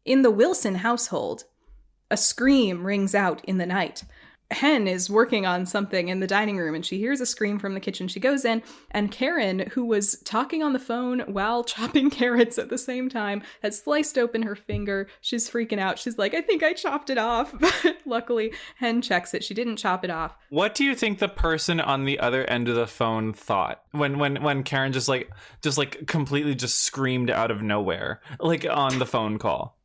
A: in the Wilson household, a scream rings out in the night. Hen is working on something in the dining room and she hears a scream from the kitchen. She goes in and Karen, who was talking on the phone while chopping carrots at the same time, has sliced open her finger. She's freaking out. She's like, I think I chopped it off. But luckily, Hen checks it. She didn't chop it off.
B: What do you think the person on the other end of the phone thought when Karen just completely just screamed out of nowhere, like on the phone call?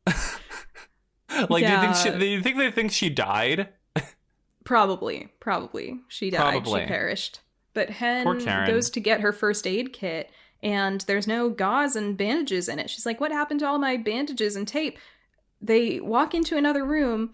B: Like,
A: yeah.
B: do you think they think she died?
A: Probably. She died.
B: Probably.
A: She perished. But Hen
B: Poor Karen
A: goes to get her first aid kit, and there's no gauze and bandages in it. She's like, what happened to all my bandages and tape? They walk into another room.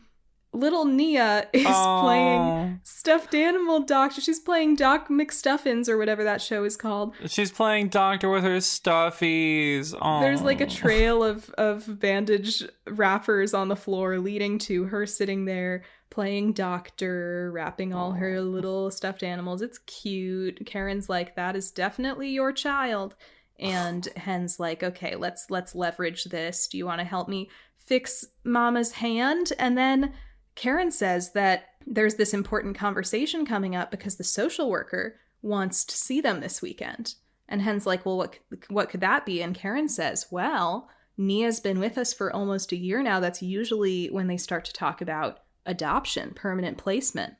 A: Little Nia is playing stuffed animal doctor. She's playing Doc McStuffins or whatever that show is called.
B: She's playing doctor with her stuffies. Aww.
A: There's like a trail of bandage wrappers on the floor leading to her sitting there playing doctor, wrapping all her little stuffed animals. It's cute. Karen's like, that is definitely your child. And Hen's like, okay, let's leverage this. Do you want to help me fix Mama's hand? And then Karen says that there's this important conversation coming up because the social worker wants to see them this weekend. And Hen's like, well, what could that be? And Karen says, well, Nia's been with us for almost a year now. That's usually when they start to talk about adoption, permanent placement.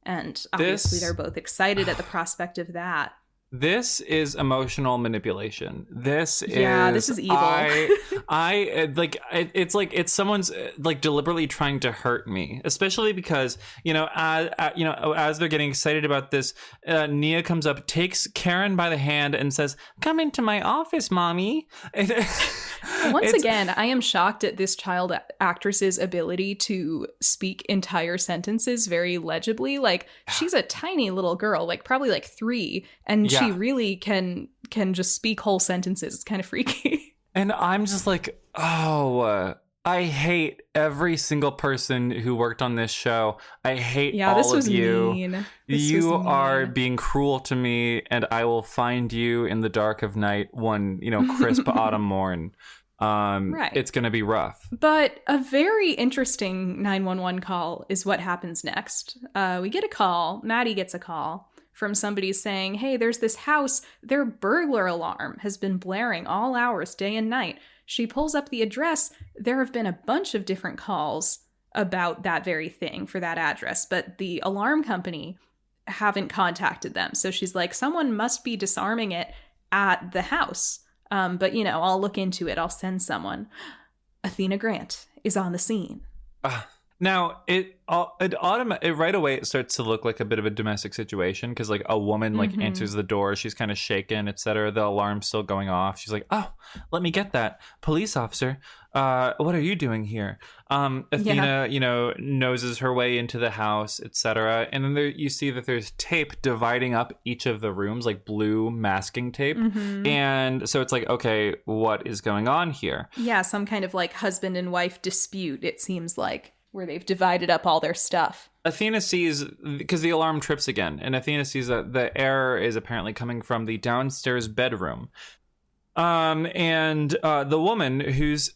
A: And obviously they're both excited at the prospect of that.
B: This is emotional manipulation. This
A: is evil.
B: I like it's like it's someone's like deliberately trying to hurt me, especially because as they're getting excited about this, Nia comes up, takes Karen by the hand, and says, "Come into my office, mommy."
A: Once again, I am shocked at this child actress's ability to speak entire sentences very legibly. Like, she's a tiny little girl, like probably like 3, and she really can just speak whole sentences. It's kind of freaky.
B: And I'm just like, I hate every single person who worked on this show. I hate all of you.
A: Mean.
B: You are being cruel to me, and I will find you in the dark of night one, crisp autumn morn. Right. It's going to be rough.
A: But a very interesting 911 call is what happens next. We get a call. Maddie gets a call from somebody saying, hey, there's this house. Their burglar alarm has been blaring all hours, day and night. She pulls up the address. There have been a bunch of different calls about that very thing for that address, but the alarm company haven't contacted them. So she's like, someone must be disarming it at the house. But, you know, I'll look into it. I'll send someone. Athena Grant is on the scene.
B: Now, it right away it starts to look like a bit of a domestic situation because, like, a woman, like, answers the door. She's kind of shaken, etc. The alarm's still going off. She's like, oh, let me get that. Police officer, what are you doing here? Athena, you know, noses her way into the house, etc. And then there, you see that there's tape dividing up each of the rooms, like blue masking tape. And so it's like, okay, what is going on here?
A: Yeah, some kind of, like, husband and wife dispute, it seems like, where they've divided up all their stuff.
B: Athena sees, because the alarm trips again, and Athena sees that the error is apparently coming from the downstairs bedroom. And the woman who's,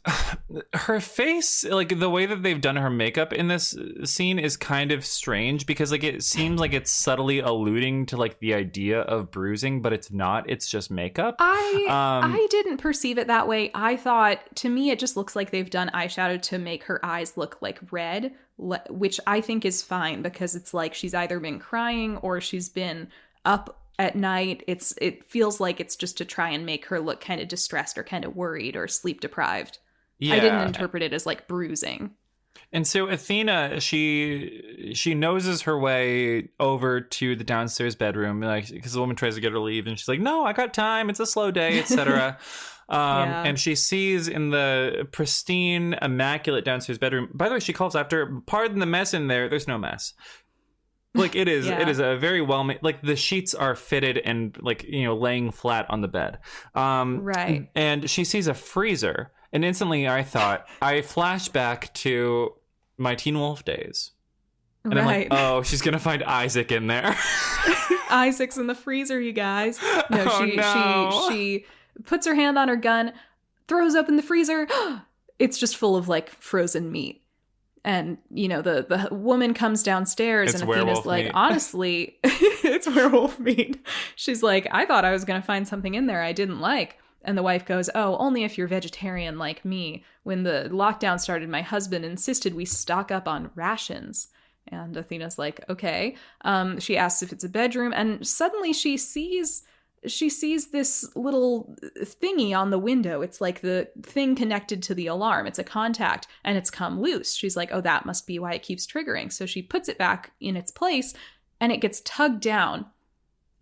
B: her face, like the way that they've done her makeup in this scene is kind of strange because, like, it seems like it's subtly alluding to, like, the idea of bruising, but it's not. It's just makeup.
A: I didn't perceive it that way. I thought, to me, it just looks like they've done eyeshadow to make her eyes look like red, which I think is fine because it's like she's either been crying or she's been up at night. It feels like it's just to try and make her look kind of distressed or kind of worried or sleep deprived. Yeah. I didn't interpret it as, like, bruising.
B: And so Athena, she noses her way over to the downstairs bedroom, like, because the woman tries to get her to leave, and she's like, "No, I got time. It's a slow day, etc." And she sees in the pristine, immaculate downstairs bedroom. By the way, she calls after, "Pardon the mess in there. There's no mess." Like, it is a very well made, like, the sheets are fitted and, like, you know, laying flat on the bed. Right. And she sees a freezer, and instantly I flashed back to my Teen Wolf days. And I'm like, oh, she's going to find Isaac in there.
A: Isaac's in the freezer, you guys. No, she puts her hand on her gun, throws open the freezer. It's just full of, like, frozen meat. And, you know, the woman comes downstairs, and Athena's like, honestly, it's werewolf meat. She's like, I thought I was going to find something in there I didn't like. And the wife goes, oh, only if you're vegetarian like me. When the lockdown started, my husband insisted we stock up on rations. And Athena's like, okay. She asks if it's a bedroom, and suddenly she sees this little thingy on the window. It's like the thing connected to the alarm. It's a contact, and it's come loose. She's like, oh, that must be why it keeps triggering. So she puts it back in its place, and it gets tugged down.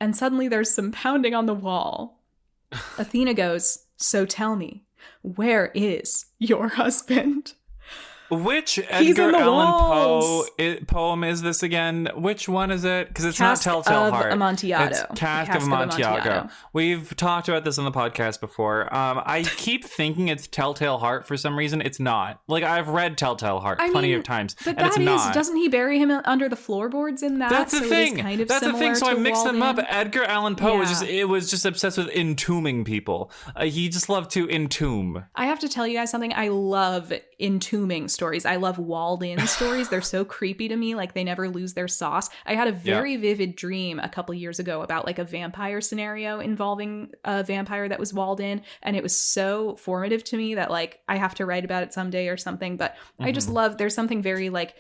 A: And suddenly there's some pounding on the wall. Athena goes, so tell me, where is your husband?
B: Which Edgar Allan Poe poem is this again? Which one is it? Because it's not Telltale Heart.
A: Cask of Amontillado.
B: It's Cask of Amontillado. We've talked about this on the podcast before. I keep thinking it's Telltale Heart for some reason. It's not. Like, I've read Telltale Heart plenty of times,
A: but
B: and it's not.
A: Doesn't he bury him under the floorboards in that?
B: That's the thing.
A: Kind of
B: That's the thing. So I mixed them up.
A: In.
B: Edgar Allan Poe was just obsessed with entombing people. He just loved to entomb.
A: I have to tell you guys something. I love entombing stories. I love walled-in stories. They're so creepy to me. Like, they never lose their sauce. I had a very vivid dream a couple years ago about, like, a vampire scenario involving a vampire that was walled in, and it was so formative to me that, like, I have to write about it someday or something. But I just love, there's something very, like,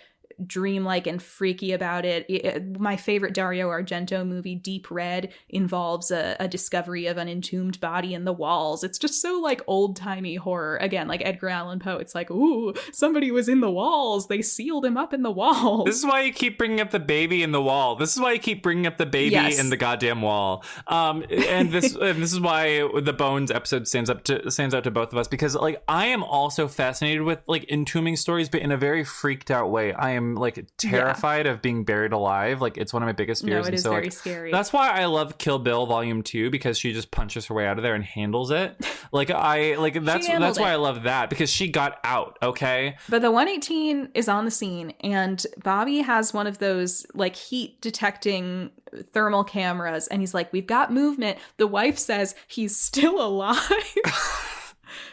A: dreamlike and freaky about it. My favorite Dario Argento movie, Deep Red, involves a discovery of an entombed body in the walls. It's just so, like, old-timey horror. Again, like Edgar Allan Poe, it's like, ooh, somebody was in the walls. They sealed him up in the walls.
B: This is why you keep bringing up the baby in the wall. This is why you keep bringing up the baby in the goddamn wall. And this is why the Bones episode stands out to both of us, because, like, I am also fascinated with, like, entombing stories, but in a very freaked out way. I am, like, terrified of being buried alive. Like, it's one of my biggest fears.
A: No, it is very scary.
B: That's why I love Kill Bill Volume 2, because she just punches her way out of there and handles it. That's why I love that, because she got out, okay?
A: But the 118 is on the scene, and Bobby has one of those, like, heat detecting thermal cameras, and he's like, we've got movement. The wife says he's still alive.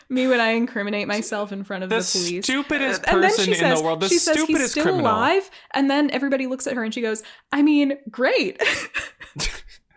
A: Me when I incriminate myself in front of the police.
B: Stupidest person in the world. The
A: stupidest
B: criminal.
A: He's still alive. And then everybody looks at her and she goes, I mean, great.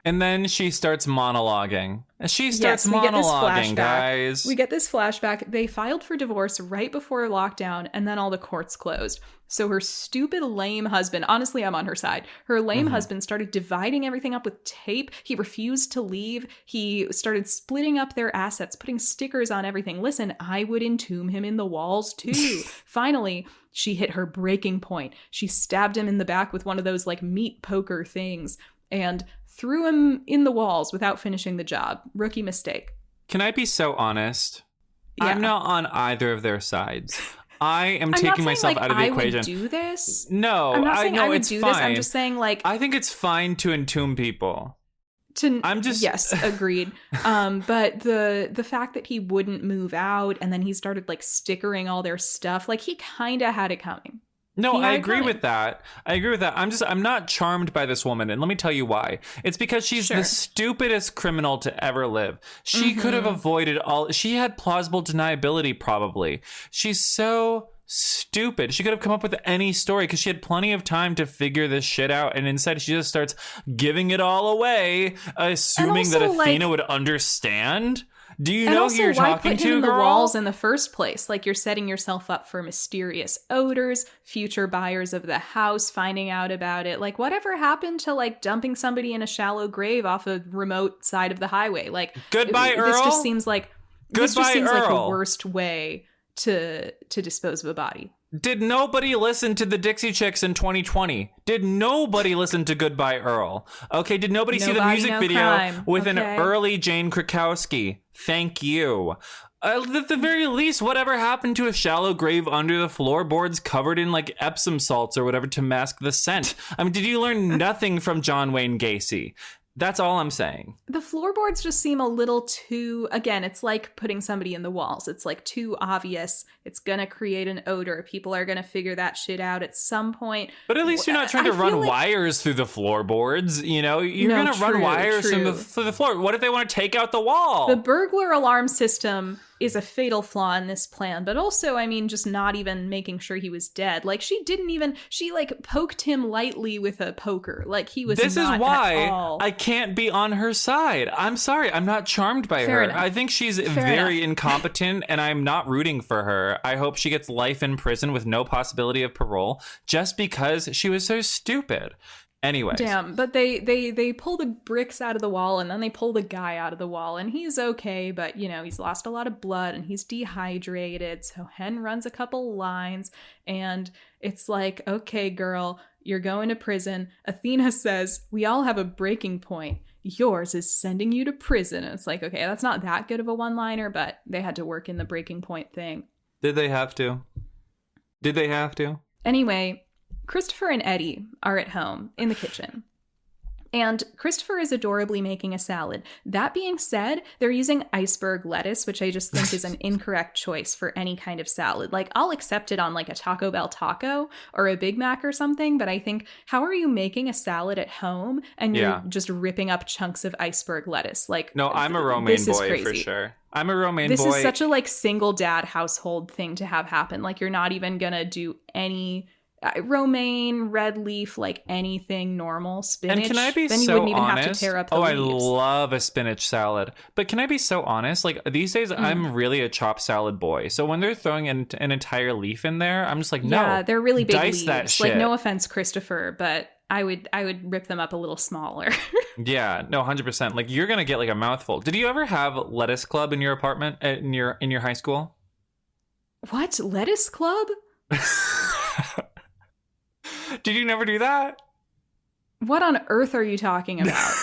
B: And then she starts monologuing. She starts
A: Yes, we get this
B: monologuing,
A: flashback.
B: guys.
A: We get this flashback. They filed for divorce right before lockdown, and then all the courts closed. So her stupid, lame husband, honestly, I'm on her side. Her lame husband started dividing everything up with tape. He refused to leave. He started splitting up their assets, putting stickers on everything. Listen, I would entomb him in the walls too. Finally, she hit her breaking point. She stabbed him in the back with one of those like meat poker things and threw him in the walls without finishing the job. Rookie mistake.
B: Can I be so honest?
A: Yeah.
B: I'm not on either of their sides. I am
A: I'm
B: taking
A: not saying,
B: myself
A: like,
B: out of the
A: I
B: equation.
A: would do this.
B: No,
A: I'm not saying I would
B: it's
A: do
B: fine.
A: this. I'm just saying, like,
B: I think it's fine to entomb people.
A: Yes, agreed. But the fact that he wouldn't move out and then he started like stickering all their stuff, like he kind of had it coming.
B: No, I agree with that. I'm not charmed by this woman, and let me tell you why. It's because she's the stupidest criminal to ever live. She could have avoided she had plausible deniability, probably. She's so stupid. She could have come up with any story because she had plenty of time to figure this shit out, and instead she just starts giving it all away, assuming that Athena would understand. Do you know who you're talking to, girl? And also, why put him in the walls
A: in the first place? Like, you're setting yourself up for mysterious odors, future buyers of the house finding out about it. Like, whatever happened to, like, dumping somebody in a shallow grave off a remote side of the highway? Like,
B: goodbye, Earl.
A: This just seems like the worst way to dispose of a body.
B: Did nobody listen to the Dixie Chicks in 2020? Did nobody listen to Goodbye Earl? Okay, did nobody see the music video with an early Jane Krakowski? Thank you. At the very least, whatever happened to a shallow grave under the floorboards covered in like Epsom salts or whatever to mask the scent? I mean, did you learn nothing from John Wayne Gacy? That's all I'm saying.
A: The floorboards just seem a little too, again, it's like putting somebody in the walls. It's like too obvious. It's going to create an odor. People are going to figure that shit out at some point.
B: But at least you're not trying to run wires through the floorboards. You know, you're going to run wires through the floor. What if they want to take out the wall?
A: The burglar alarm system is a fatal flaw in this plan, but also, I mean, just not even making sure he was dead. Like, she like poked him lightly with a poker. Like, he was
B: This
A: not
B: is why
A: at all.
B: I can't be on her side. I'm sorry. I'm not charmed by her.
A: Enough.
B: I think she's very incompetent, and I'm not rooting for her. I hope she gets life in prison with no possibility of parole just because she was so stupid. Anyways.
A: Damn, but they pull the bricks out of the wall and then they pull the guy out of the wall and he's okay, but you know, he's lost a lot of blood and he's dehydrated. So Hen runs a couple lines and it's like, okay, girl, you're going to prison. Athena says, we all have a breaking point. Yours is sending you to prison. And it's like, okay, that's not that good of a one-liner, but they had to work in the breaking point thing.
B: Did they have to?
A: Anyway, Christopher and Eddie are at home in the kitchen. And Christopher is adorably making a salad. That being said, they're using iceberg lettuce, which I just think is an incorrect choice for any kind of salad. Like, I'll accept it on like a Taco Bell taco or a Big Mac or something, but I think, how are you making a salad at home and you're just ripping up chunks of iceberg lettuce? Like,
B: no, I'm a romaine boy for sure. I'm a romaine boy.
A: This is such a like single dad household thing to have happen. Like, you're not even gonna do any romaine, red leaf, like anything normal, spinach.
B: And can I be
A: then
B: so
A: you wouldn't even
B: honest?
A: have to tear up the
B: leaves.
A: leaves.
B: I love a spinach salad. But can I be so honest? Like, these days, I'm really a chopped salad boy. So when they're throwing an entire leaf in there, I'm just like, no.
A: Yeah, they're really big
B: dice
A: leaves.
B: That shit.
A: Like, no offense, Christopher, but I would rip them up a little smaller.
B: Yeah, no, 100%. Like, you're gonna get like a mouthful. Did you ever have lettuce club in your apartment in your high school?
A: What? Lettuce club?
B: Did you never do that?
A: What on earth are you talking about?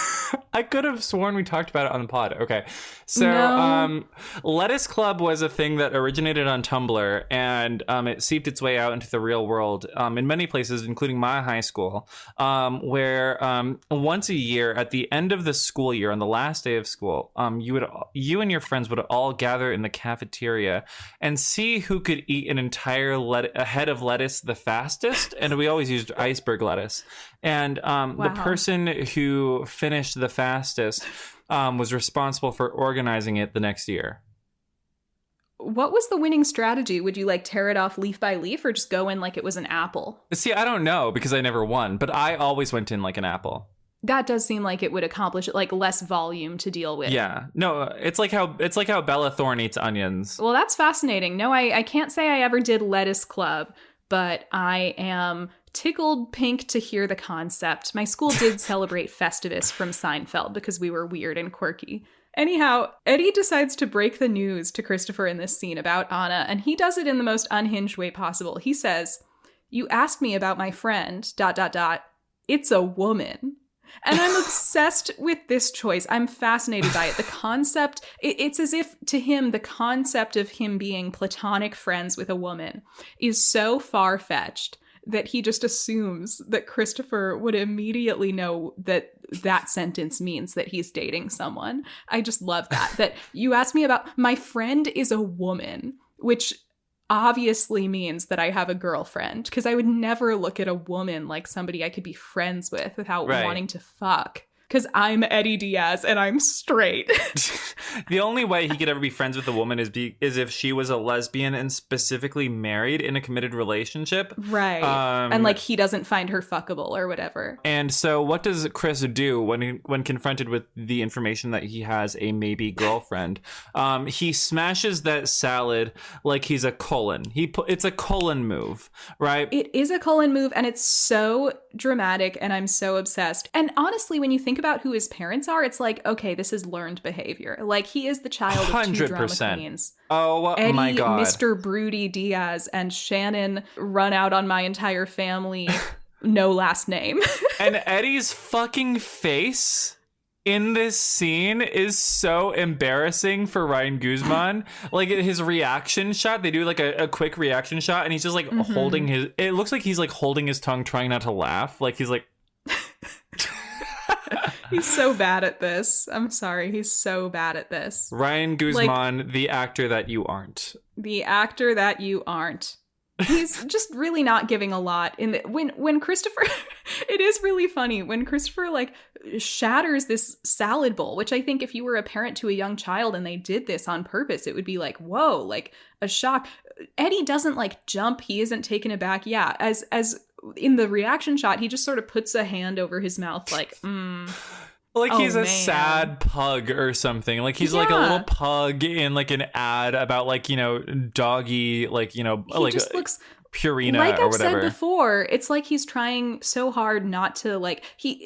B: I could have sworn we talked about it on the pod. Okay. So, Lettuce Club was a thing that originated on Tumblr, and it seeped its way out into the real world in many places, including my high school, where once a year, at the end of the school year, on the last day of school, you and your friends would all gather in the cafeteria and see who could eat an entire a head of lettuce the fastest, and we always used iceberg lettuce. And the person who finished the fastest was responsible for organizing it the next year.
A: What was the winning strategy? Would you like tear it off leaf by leaf or just go in like it was an apple?
B: See, I don't know because I never won, but I always went in like an apple.
A: That does seem like it would accomplish like less volume to deal with.
B: Yeah. No, it's like how Bella Thorne eats onions.
A: Well, that's fascinating. No, I can't say I ever did Lettuce Club, but I am tickled pink to hear the concept. My school did celebrate Festivus from Seinfeld because we were weird and quirky. Anyhow, Eddie decides to break the news to Christopher in this scene about Anna, and he does it in the most unhinged way possible. He says, "You asked me about my friend, ... It's a woman." And I'm obsessed with this choice. I'm fascinated by it. The concept, it's as if to him, the concept of him being platonic friends with a woman is so far-fetched that he just assumes that Christopher would immediately know that that sentence means that he's dating someone. I just love that. That you asked me about my friend is a woman, which obviously means that I have a girlfriend, because I would never look at a woman like somebody I could be friends with without wanting to fuck. Because I'm Eddie Diaz and I'm straight.
B: The only way he could ever be friends with a woman is if she was a lesbian and specifically married in a committed relationship.
A: Right. And like he doesn't find her fuckable or whatever.
B: And so what does Chris do when confronted with the information that he has a maybe girlfriend? He smashes that salad like he's a colon. It's a colon move, right?
A: It is a colon move, and it's so dramatic, and I'm so obsessed. And honestly, when you think about who his parents are, it's like, okay, this is learned behavior. Like, he is the child of 2 drama queens.
B: Oh,
A: Eddie,
B: my God.
A: Mr. Broody Diaz, and Shannon run out on my entire family, no last name.
B: And Eddie's fucking face in this scene is so embarrassing for Ryan Guzman. Like, his reaction shot, they do like a quick reaction shot, and he's just like holding it looks like he's like holding his tongue, trying not to laugh. Like, he's like...
A: He's so bad at this. I'm sorry. He's so bad at this.
B: Ryan Guzman, the actor that you aren't.
A: The actor that you aren't. He's just really not giving a lot. When Christopher, it is really funny when Christopher like shatters this salad bowl, which I think if you were a parent to a young child and they did this on purpose, it would be like, whoa, like a shock. Eddie doesn't like jump. He isn't taken aback. Yeah, as in the reaction shot, he just sort of puts a hand over his mouth like,
B: like he's a sad pug or something. Like he's like a little pug in like an ad about like, you know, doggy, like, you know,
A: he
B: like
A: just looks
B: Purina
A: like
B: or
A: I've
B: whatever.
A: said before, it's like he's trying so hard not to like,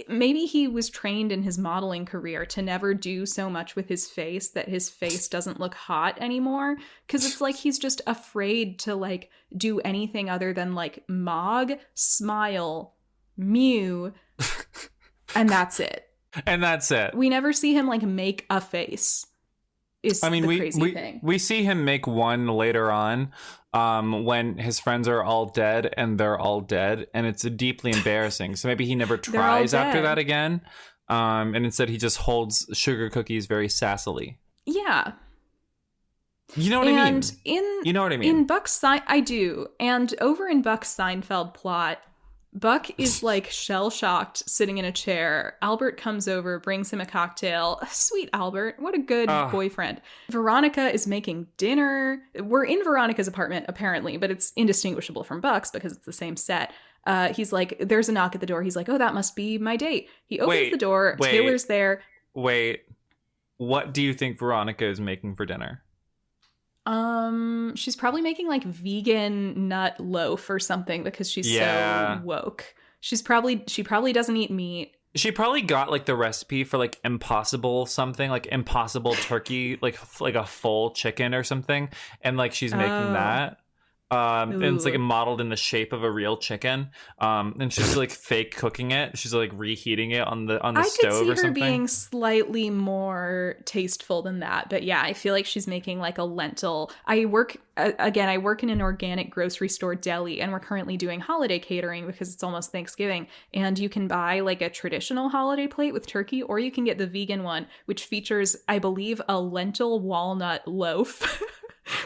A: maybe he was trained in his modeling career to never do so much with his face that his face doesn't look hot anymore. Cause it's like he's just afraid to like do anything other than like mog, smile, mew, and that's it.
B: And that's it.
A: We never see him like make a face. Crazy thing.
B: We see him make one later on when his friends are all dead and they're all dead, and it's deeply embarrassing. So maybe he never tries after that again. And instead he just holds sugar cookies very sassily.
A: Yeah.
B: You know what I mean? You know what I mean?
A: In Buck's I do. And over in Buck's Seinfeld plot, Buck is like shell-shocked sitting in a chair. Albert comes over, brings him a cocktail. Sweet Albert. What a good boyfriend. Veronica is making dinner. We're in Veronica's apartment, apparently, but it's indistinguishable from Buck's because it's the same set. He's like, there's a knock at the door. He's like, oh, that must be my date. He opens the door. Taylor's there.
B: Wait. What do you think Veronica is making for dinner?
A: She's probably making like vegan nut loaf or something because she's so woke. She probably doesn't eat meat.
B: She probably got like the recipe for like impossible something, like impossible turkey, like a full chicken or something, and like she's making that. And it's like modeled in the shape of a real chicken. And she's like fake cooking it. She's like reheating it on the stove or something. I could see her
A: being slightly more tasteful than that. But yeah, I feel like she's making like a lentil. I work in an organic grocery store deli, and we're currently doing holiday catering because it's almost Thanksgiving. And you can buy like a traditional holiday plate with turkey, or you can get the vegan one, which features, I believe, a lentil walnut loaf.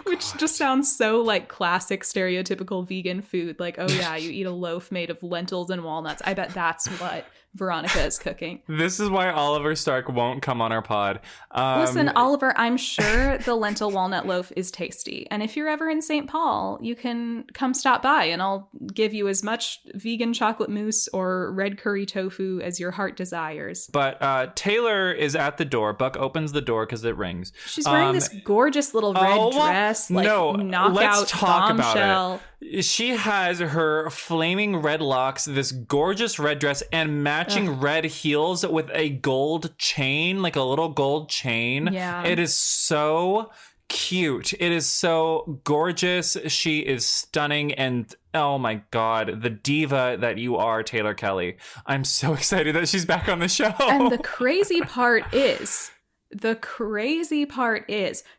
A: Which just sounds so like classic stereotypical vegan food. Like, oh yeah, you eat a loaf made of lentils and walnuts. I bet that's what Veronica is cooking.
B: This is why Oliver Stark won't come on our pod.
A: Listen, Oliver, I'm sure the lentil walnut loaf is tasty. And if you're ever in St. Paul, you can come stop by and I'll give you as much vegan chocolate mousse or red curry tofu as your heart desires.
B: But Taylor is at the door. Buck opens the door because it rings.
A: She's wearing this gorgeous little red dress, like knockout
B: let's talk
A: bombshell.
B: about it. She has her flaming red locks, this gorgeous red dress, and matching red heels with a gold chain, like a little gold chain.
A: Yeah.
B: It is so cute. It is so gorgeous. She is stunning, and oh my god, the diva that you are, Taylor Kelly. I'm so excited that she's back on the show.
A: And the crazy part is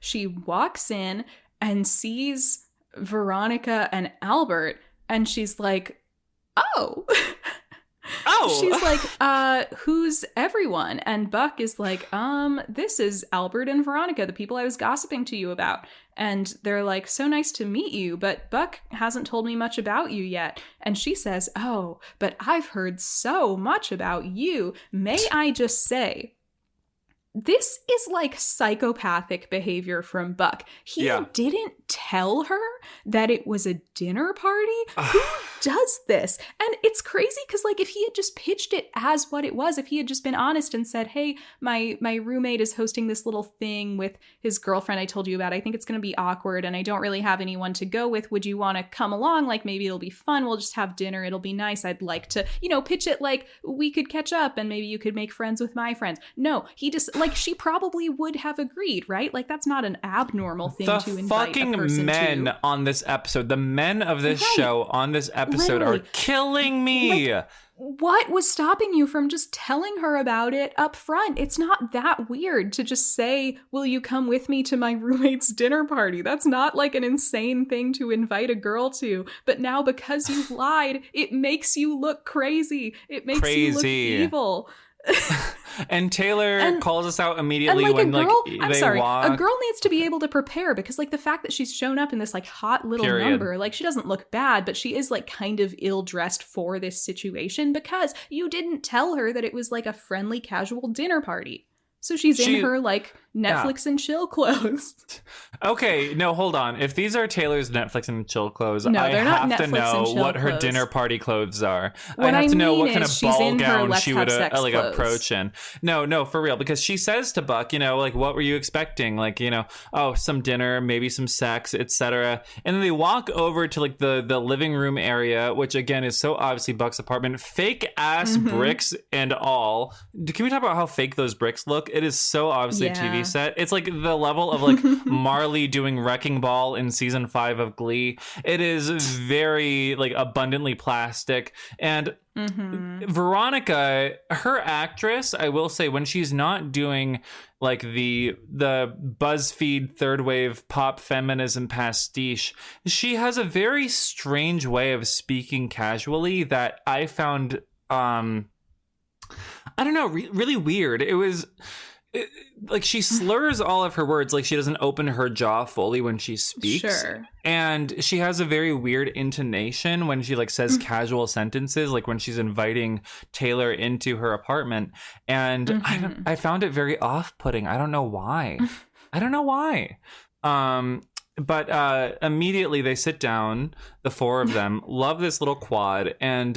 A: she walks in and sees Veronica and Albert, and she's like, oh. She's like, who's everyone? And Buck is like, this is Albert and Veronica, the people I was gossiping to you about. And they're like, so nice to meet you, but Buck hasn't told me much about you yet. And she says, oh, but I've heard so much about you. May I just say, this is like psychopathic behavior from Buck. He didn't tell her that it was a dinner party. Who does this? And it's crazy because like if he had just pitched it as what it was, if he had just been honest and said, hey, my roommate is hosting this little thing with his girlfriend I told you about. I think it's going to be awkward and I don't really have anyone to go with. Would you want to come along? Like maybe it'll be fun. We'll just have dinner. It'll be nice. I'd like to, pitch it like we could catch up and maybe you could make friends with my friends. No, he just like she probably would have agreed, right? Like that's not an abnormal thing to invite a person to.
B: The fucking men on this episode, the men of this show on this episode are killing me.
A: Like, what was stopping you from just telling her about it up front? It's not that weird to just say, will you come with me to my roommate's dinner party? That's not like an insane thing to invite a girl to. But now because you've lied, it makes you look crazy. It makes you look evil.
B: And Taylor calls us out immediately
A: and
B: when
A: a girl,
B: they walk.
A: A girl needs to be able to prepare because like the fact that she's shown up in this like hot little number, like she doesn't look bad, but she is like kind of ill-dressed for this situation because you didn't tell her that it was like a friendly casual dinner party. So she's in her like Netflix and chill clothes.
B: Okay, no, hold on. If these are Taylor's Netflix and chill clothes,
A: no,
B: I
A: they're
B: have
A: not
B: to
A: Netflix
B: know
A: and chill
B: what her
A: clothes.
B: dinner party clothes are.
A: What
B: I have to know what
A: is
B: kind of ball gown she would
A: clothes.
B: approach in. No, for real. Because she says to Buck, like, what were you expecting? Like, oh, some dinner, maybe some sex, etc. And then they walk over to like the living room area, which again is so obviously Buck's apartment. Fake ass bricks and all. Can we talk about how fake those bricks look? It is so obviously a TV set. It's like the level of like Marley doing Wrecking Ball in season 5 of Glee. It is very like abundantly plastic. And Veronica, her actress, I will say, when she's not doing like the BuzzFeed third wave pop feminism pastiche, she has a very strange way of speaking casually that I found I don't know, really weird. It was like she slurs all of her words, like she doesn't open her jaw fully when she speaks.
A: Sure.
B: And she has a very weird intonation when she like says casual sentences, like when she's inviting Taylor into her apartment. And I found it very off-putting. I don't know why. But immediately they sit down, the four of them, love this little quad, and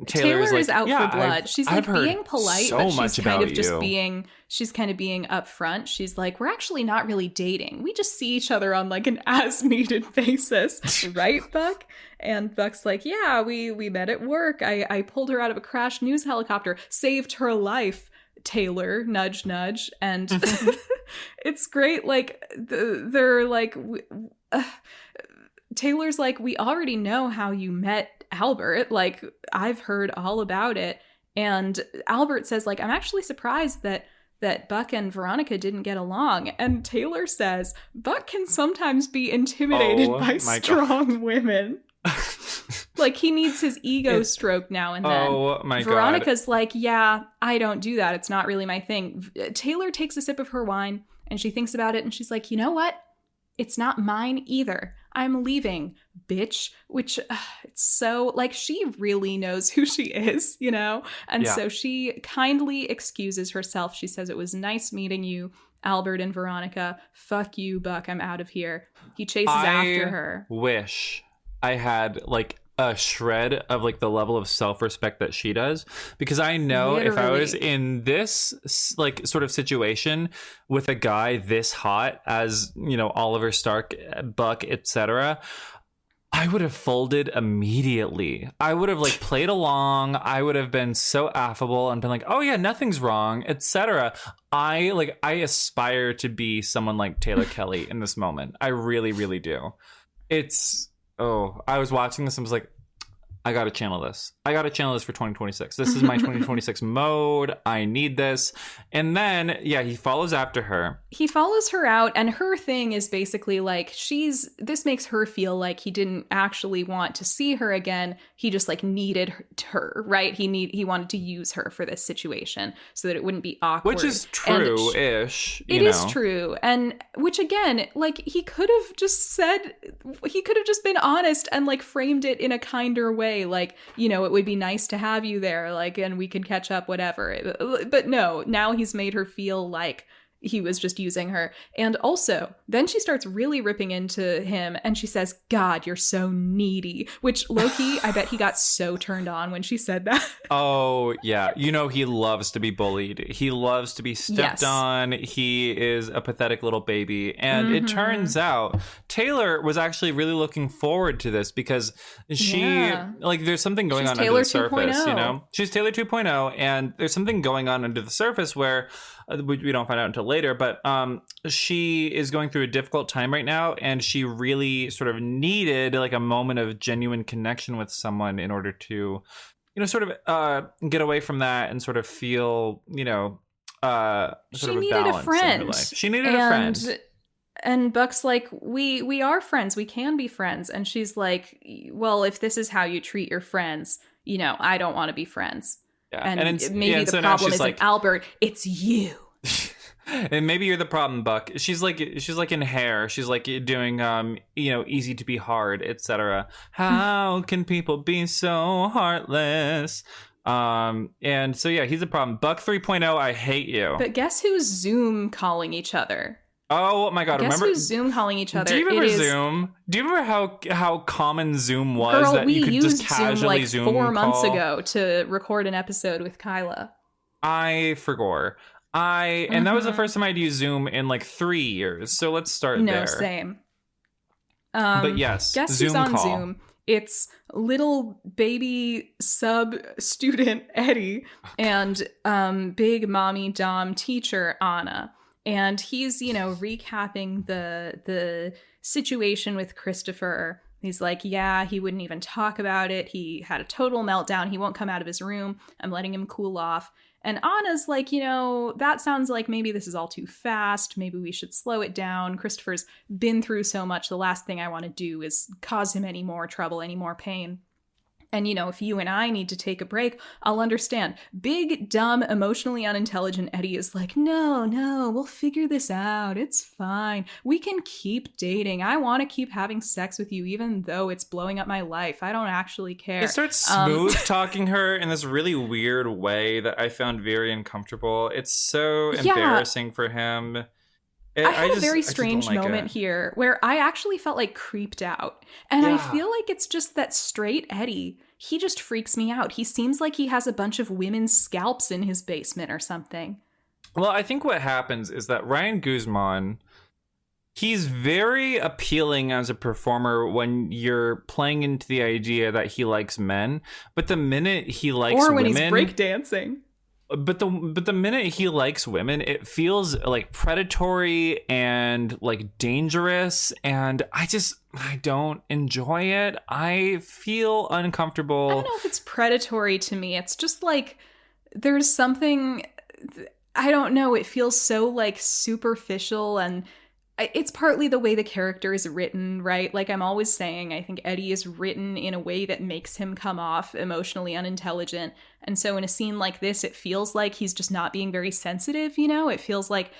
B: Taylor
A: is out for blood. She's like being polite,
B: so
A: but she's
B: much
A: kind of
B: about
A: just
B: you.
A: She's kind of being upfront. She's like, we're actually not really dating. We just see each other on like an as-needed basis, right, Buck? And Buck's like, yeah, we met at work. I pulled her out of a crashed news helicopter, saved her life. Taylor, nudge, nudge. And it's great. Like, they're like, Taylor's like, we already know how you met Albert. Like, I've heard all about it. And Albert says, like, I'm actually surprised that Buck and Veronica didn't get along. And Taylor says, Buck can sometimes be intimidated by strong women. Like, he needs his ego stroke now and then.
B: Oh my God.
A: Veronica's like, yeah, I don't do that. It's not really my thing. Taylor takes a sip of her wine and she thinks about it and she's like, you know what? It's not mine either. I'm leaving, bitch, which it's so like she really knows who she is, you know? And so she kindly excuses herself. She says, it was nice meeting you, Albert and Veronica. Fuck you, Buck. I'm out of here. He chases after her.
B: Wish I had like a shred of like the level of self-respect that she does, because I know if I was in this like sort of situation with a guy this hot as, you know, Oliver Stark, Buck, etc., I would have folded immediately. I would have like played along. I would have been so affable and been like, oh yeah, nothing's wrong, etc. I aspire to be someone like Taylor Kelly in this moment. I really, really do. I was watching this and was like, I gotta channel this. I gotta channel this for 2026. This is my 2026 mode. I need this. And then, yeah, he follows after her.
A: He follows her out, and her thing is basically like this makes her feel like he didn't actually want to see her again. He just like needed her, right? He wanted to use her for this situation so that it wouldn't be awkward.
B: Which is true-ish.
A: It is true. And which again, like he could have just been honest and like framed it in a kinder way. Like, you know, it would be nice to have you there, like, and we could catch up, whatever. But no, now he's made her feel like he was just using her. And also, then she starts really ripping into him and she says, God, you're so needy. Which, low-key, I bet he got so turned on when she said that.
B: Oh, yeah. You know, he loves to be bullied. He loves to be stepped on. He is a pathetic little baby. And it turns out Taylor was actually really looking forward to this because like, there's something going on under the surface, you know? She's Taylor 2.0, and there's something going on under the surface where we don't find out until later, but she is going through a difficult time right now, and she really sort of needed like a moment of genuine connection with someone in order to, you know, sort of get away from that and sort of feel, you know, sort of a balance in her life. She needed a friend.
A: And Buck's like, we are friends. We can be friends. And she's like, well, if this is how you treat your friends, you know, I don't want to be friends. Yeah. And maybe the problem isn't like, Albert, it's you.
B: And maybe you're the problem, Buck. She's like in Hair. She's like doing you know, Easy to Be Hard, etc. How can people be so heartless? And so yeah, he's a problem. Buck 3.0, I hate you.
A: But guess who's Zoom calling each other?
B: Oh my God!
A: Guess who's Zoom calling each other?
B: Do you remember Zoom? Do you remember how common Zoom was? Girl, that you could just casually
A: Zoom like 4 months ago to record an episode with Kyla.
B: I forgot. And that was the first time I'd used Zoom in like 3 years. So let's start there.
A: No, same.
B: But yes,
A: guess
B: Zoom
A: who's on
B: call.
A: Zoom? It's little baby sub student Eddie and big mommy dom teacher Anna. And he's, you know, recapping the situation with Christopher. He's like, yeah, he wouldn't even talk about it. He had a total meltdown. He won't come out of his room. I'm letting him cool off. And Anna's like, you know, that sounds like maybe this is all too fast. Maybe we should slow it down. Christopher's been through so much. The last thing I want to do is cause him any more trouble, any more pain. And, you know, if you and I need to take a break, I'll understand. Big, dumb, emotionally unintelligent Eddie is like, no, we'll figure this out. It's fine. We can keep dating. I want to keep having sex with you, even though it's blowing up my life. I don't actually care.
B: He starts smooth talking her in this really weird way that I found very uncomfortable. It's so embarrassing for him.
A: I had a very strange moment here where I actually felt like creeped out. And I feel like it's just that straight Eddie. He just freaks me out. He seems like he has a bunch of women's scalps in his basement or something.
B: Well, I think what happens is that Ryan Guzman, he's very appealing as a performer when you're playing into the idea that he likes men. But the minute he likes women... Or when he's
A: breakdancing.
B: But the minute he likes women, it feels like predatory and like dangerous, and I don't enjoy it. I feel uncomfortable.
A: I don't know if it's predatory to me. It's just like there's something, I don't know, it feels so like superficial, and it's partly the way the character is written, right? Like I'm always saying, I think Eddie is written in a way that makes him come off emotionally unintelligent. And so in a scene like this, it feels like he's just not being very sensitive, you know? It feels like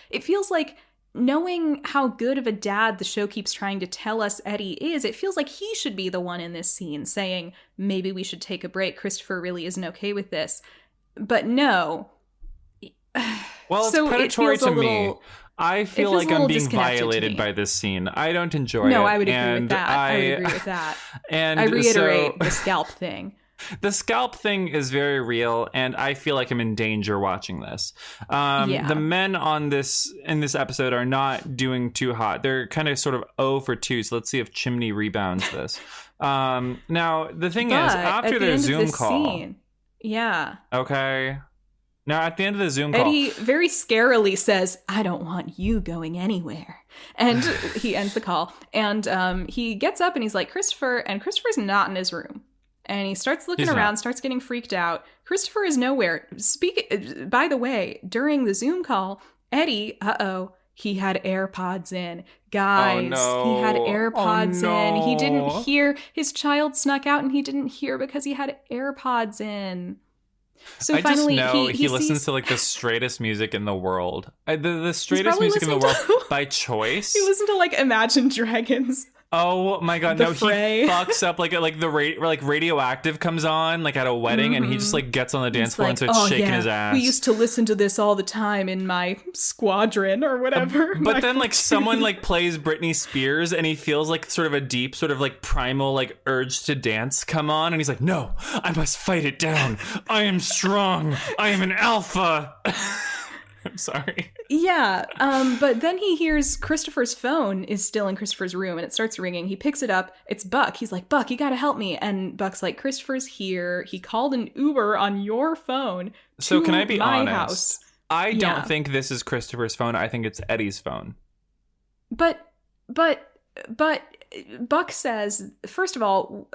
A: knowing how good of a dad the show keeps trying to tell us Eddie is, it feels like he should be the one in this scene saying, maybe we should take a break. Christopher really isn't okay with this. But no.
B: Well, it's
A: so
B: predatory
A: it
B: to me.
A: Little,
B: I feel like I'm being violated by this scene. I don't enjoy it.
A: No, I would agree with that. I would agree with that.
B: And
A: I reiterate the scalp thing.
B: The scalp thing is very real, and I feel like I'm in danger watching this. The men in this episode are not doing too hot. They're kind of sort of 0 for 2, so let's see if Chimney rebounds this. Now, the thing is, after their Zoom call... Scene,
A: yeah.
B: Okay. Now, at the end of the Zoom call...
A: Eddie very scarily says, I don't want you going anywhere. And he ends the call. And he gets up and he's like, Christopher. And Christopher's not in his room. And he starts looking around, starts getting freaked out. Christopher is nowhere. By the way, during the Zoom call, Eddie, he had AirPods in. Guys, he had AirPods in. He didn't hear. His child snuck out and he didn't hear because he had AirPods in. So finally,
B: just know he listens
A: sees...
B: to like the straightest music in the world. The straightest music in the world by choice.
A: He listened to like Imagine Dragons.
B: Oh my god, no, he fucks up like the Radioactive comes on like at a wedding and he just like gets on the dance floor and starts shaking his ass.
A: We used to listen to this all the time in my squadron or whatever.
B: But then like someone like plays Britney Spears and he feels like sort of a deep sort of like primal like urge to dance come on and he's like, no, I must fight it down. I am strong. I am an alpha. I'm sorry.
A: Yeah, but then he hears Christopher's phone is still in Christopher's room and it starts ringing. He picks it up. It's Buck. He's like, Buck, you gotta help me. And Buck's like, Christopher's here. He called an Uber on your phone.
B: So can I be honest?
A: House.
B: I don't think this is Christopher's phone. I think it's Eddie's phone.
A: But Buck says, first of all,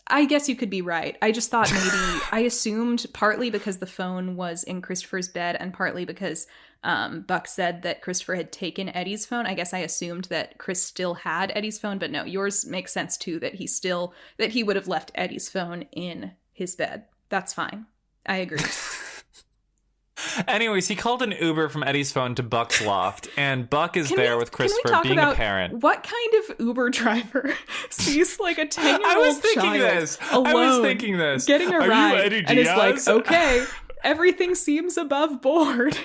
A: I guess you could be right. I just thought maybe, I assumed partly because the phone was in Christopher's bed and partly because Buck said that Christopher had taken Eddie's phone. I guess I assumed that Chris still had Eddie's phone, but no, yours makes sense too, that he would have left Eddie's phone in his bed. That's fine. I agree.
B: Anyways, he called an Uber from Eddie's phone to Buck's loft, and Buck is there with Christopher being a parent.
A: What kind of Uber driver sees like a 10-year-old
B: I was
A: thinking this. Getting a ride, and is like, okay, everything seems above board.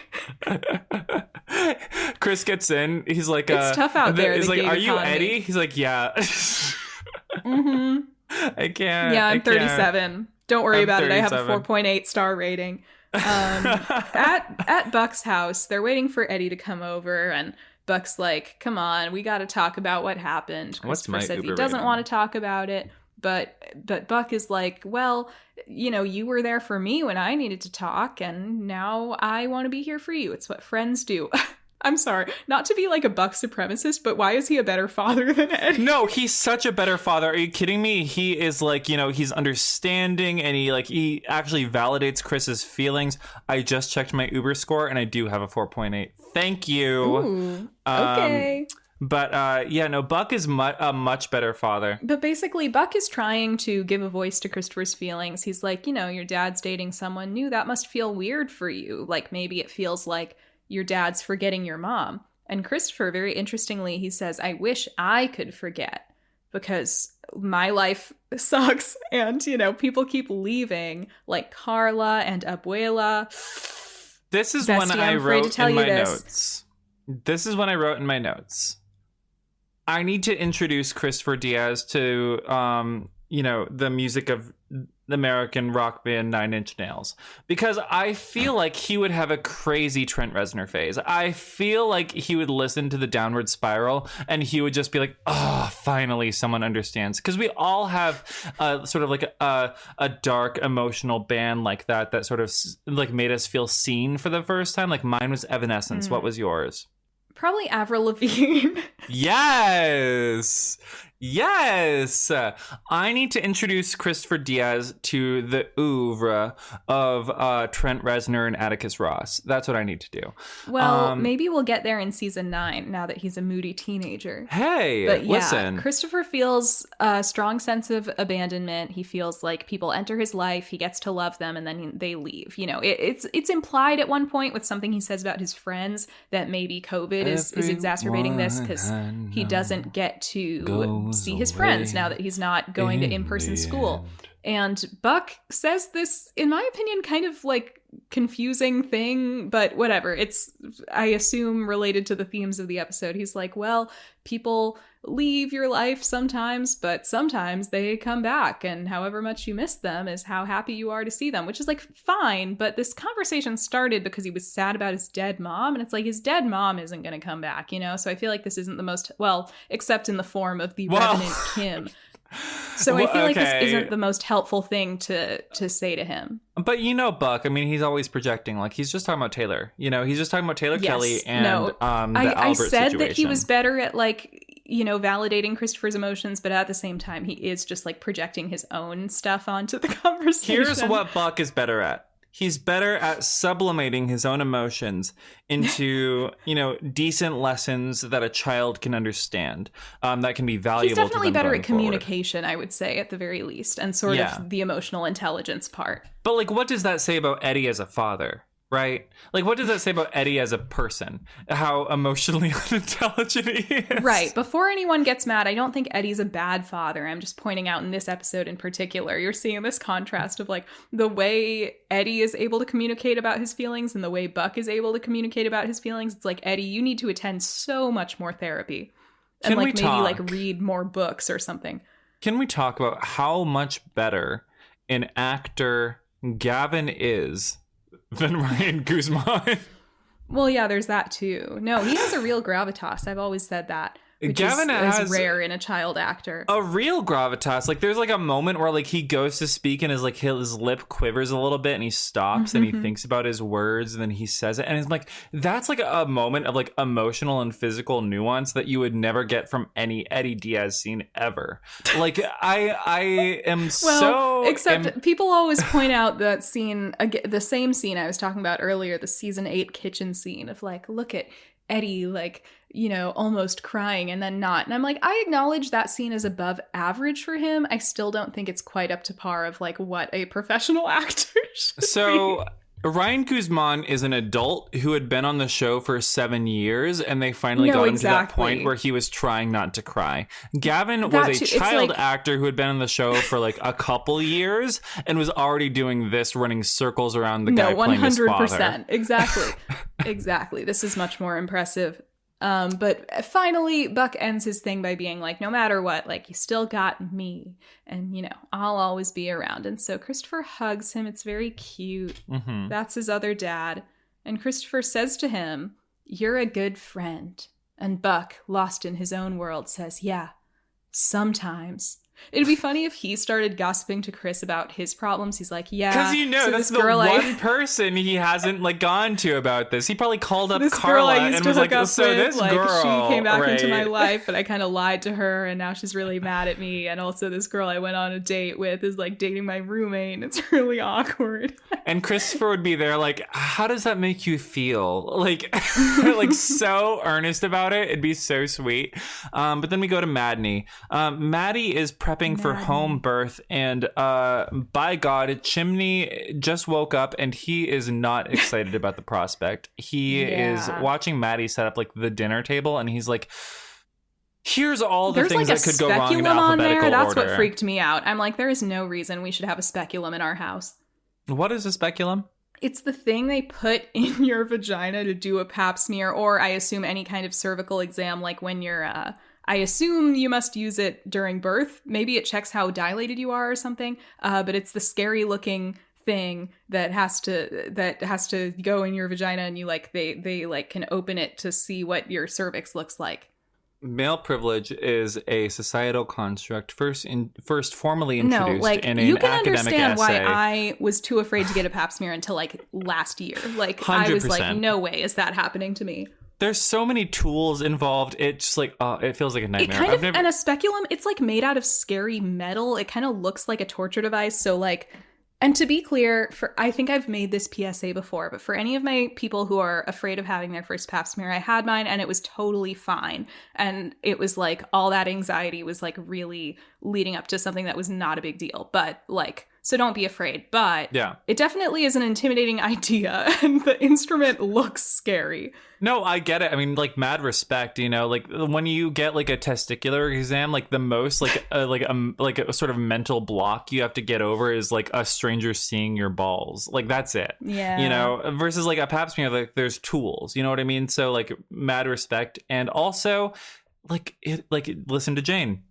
B: Chris gets in. He's like,
A: it's tough out there.
B: He's like, are you
A: economy.
B: Eddie? He's like, yeah.
A: Mm-hmm.
B: I can't.
A: Yeah, I'm 37. Don't worry about it. I have a 4.8 star rating. At Buck's house, they're waiting for Eddie to come over, and Buck's like, come on, we got to talk about what happened. Christopher says he doesn't want to talk about it, but Buck is like, well, you know, you were there for me when I needed to talk, and now I want to be here for you. It's what friends do. I'm sorry, not to be like a Buck supremacist, but why is he a better father than Eddie?
B: No, he's such a better father. Are you kidding me? He is like, you know, he's understanding and he actually validates Chris's feelings. I just checked my Uber score and I do have a 4.8. Thank you.
A: Ooh, okay.
B: But Buck is a much better father.
A: But basically, Buck is trying to give a voice to Christopher's feelings. He's like, you know, your dad's dating someone new. That must feel weird for you. Like maybe it feels like your dad's forgetting your mom. And Christopher, very interestingly, he says, I wish I could forget because my life sucks and, you know, people keep leaving like Carla and Abuela.
B: This is when I wrote in my notes. This is when I wrote in my notes. I need to introduce Christopher Diaz to, the music of the American rock band 9 Inch Nails, because I feel like he would have a crazy Trent Reznor phase. I feel like he would listen to the Downward Spiral and he would just be like, oh, finally someone understands. Because we all have sort of like a dark emotional band like that sort of like made us feel seen for the first time. Like mine was Evanescence. What was yours?
A: Probably Avril Lavigne.
B: Yes. Yes! I need to introduce Christopher Diaz to the oeuvre of Trent Reznor and Atticus Ross. That's what I need to do.
A: Well, maybe we'll get there in season 9 now that he's a moody teenager.
B: Hey,
A: but yeah,
B: listen.
A: Christopher feels a strong sense of abandonment. He feels like people enter his life, he gets to love them, and then they leave. You know, it's implied at one point with something he says about his friends that maybe COVID is exacerbating this because he doesn't get to see his friends now that he's not going to in-person school. And Buck says this, in my opinion, kind of like confusing thing, but whatever. It's, I assume, related to the themes of the episode. He's like, well, people leave your life sometimes, but sometimes they come back, and however much you miss them is how happy you are to see them, which is like fine. But this conversation started because he was sad about his dead mom, and it's like his dead mom isn't going to come back, you know? So I feel like this isn't the most, well, except in the form of the Revenant Kim. So I feel like this isn't the most helpful thing to say to him.
B: But you know, Buck, I mean, he's always projecting. Like, he's just talking about Taylor. You know, he's just talking about Taylor Kelly and the Albert
A: I said
B: situation.
A: that he was better at, like, you know, validating Christopher's emotions, but at the same time, he is just, like, projecting his own stuff onto the conversation.
B: Here's what Buck is better at. He's better at sublimating his own emotions into, you know, decent lessons that a child can understand, that can be valuable to them.
A: He's definitely better at communication,
B: forward.
A: I would say, at the very least, and sort of the emotional intelligence part.
B: But, like, what does that say about Eddie as a father? Right? Like, what does that say about Eddie as a person? How emotionally unintelligent he is?
A: Right. Before anyone gets mad, I don't think Eddie's a bad father. I'm just pointing out in this episode in particular, you're seeing this contrast of, like, the way Eddie is able to communicate about his feelings and the way Buck is able to communicate about his feelings. It's like, Eddie, you need to attend so much more therapy. And,
B: Can
A: like,
B: we
A: maybe,
B: talk?
A: like, read more books or something.
B: Can we talk about how much better an actor Gavin is than Ryan Guzman?
A: Well, yeah, there's that too. No, he has a real gravitas. I've always said that. Which
B: Gavin
A: is rare in a child actor.
B: A real gravitas. Like, there's like a moment where like he goes to speak and his lip quivers a little bit and he stops and he thinks about his words and then he says it. And it's like, that's like a moment of like emotional and physical nuance that you would never get from any Eddie Diaz scene ever. Like, I am
A: except people always point out that scene, the same scene I was talking about earlier, the season 8 kitchen scene of like, look at Eddie, like, you know, almost crying and then not. And I'm like, I acknowledge that scene is above average for him. I still don't think it's quite up to par of like what a professional actor should be.
B: Ryan Guzman is an adult who had been on the show for 7 years, and they finally got him to that point where he was trying not to cry. Gavin was a child actor who had been on the show for like a couple years and was already doing this, running circles around the guy playing his father.
A: 100%. Exactly. Exactly. This is much more impressive. But finally, Buck ends his thing by being like, no matter what, like, you still got me, and, you know, I'll always be around. And so Christopher hugs him. It's very cute. That's his other dad. And Christopher says to him, you're a good friend. And Buck, lost in his own world, says, yeah, sometimes. It'd be funny if he started gossiping to Chris about his problems. He's like, yeah.
B: Because, you know,
A: so
B: that's the one person he hasn't, like, gone to about this. He probably called up Carla and was like, so this girl,
A: she came back into my life, but I kind of lied to her, and now she's really mad at me. And also this girl I went on a date with is, like, dating my roommate, and it's really awkward.
B: And Christopher would be there like, how does that make you feel? Like, like so earnest about it. It'd be so sweet. But then we go to Maddie. Maddie is prepping for home birth, and by God, Chimney just woke up and he is not excited about the prospect. He is watching Maddie set up like the dinner table, and he's like, here's all the things that could go wrong in alphabetical order.
A: That's what freaked me out. I'm like, there is no reason we should have a speculum in our house.
B: What is a speculum?
A: It's the thing they put in your vagina to do a pap smear, or I assume any kind of cervical exam, like when you're I assume you must use it during birth. Maybe it checks how dilated you are or something. But it's the scary looking thing that has to go in your vagina, and you like they like can open it to see what your cervix looks like.
B: Male privilege is a societal construct first formally introduced in an academic essay. You can
A: understand why I was too afraid to get a pap smear until like last year. Like 100%. I was like, no way is that happening to me.
B: there's so many tools involved. It's just like, oh, it feels like a nightmare.
A: It kind of, and a speculum, it's like made out of scary metal. It kind of looks like a torture device. So like, and to be clear, I think I've made this PSA before, but for any of my people who are afraid of having their first pap smear, I had mine and it was totally fine. And it was like all that anxiety was like really leading up to something that was not a big deal. But like, so don't be afraid. But
B: yeah,
A: it definitely is an intimidating idea and the instrument looks scary.
B: No, I get it. I mean, like, mad respect, you know, like when you get like a testicular exam, like the most like a sort of mental block you have to get over is like a stranger seeing your balls. Like, that's it.
A: Yeah.
B: You know, versus like a pap smear, like there's tools, you know what I mean? So like mad respect. And also listen to Jane.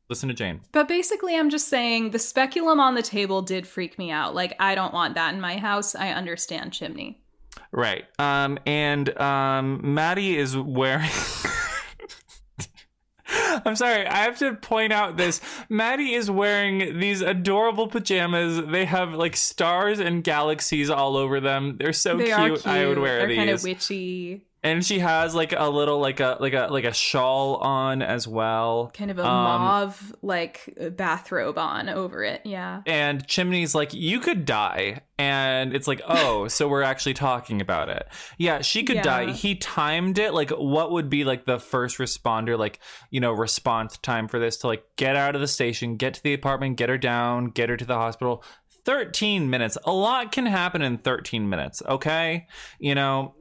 B: Listen to Jane.
A: But basically, I'm just saying the speculum on the table did freak me out. Like, I don't want that in my house. I understand chimney.
B: Right. Maddie is wearing... I'm sorry, I have to point out this. Maddie is wearing these adorable pajamas. They have like stars and galaxies all over them. They're so cute. I would wear these.
A: They're kind of witchy.
B: And she has like a little like a shawl on as well.
A: Kind of a mauve like bathrobe on over it. Yeah.
B: And Chimney's like, you could die. And it's like, oh, so we're actually talking about it. Yeah, she could die. He timed it like what would be like the first responder, like, you know, response time for this to like get out of the station, get to the apartment, get her down, get her to the hospital. 13 minutes. A lot can happen in 13 minutes, okay? You know,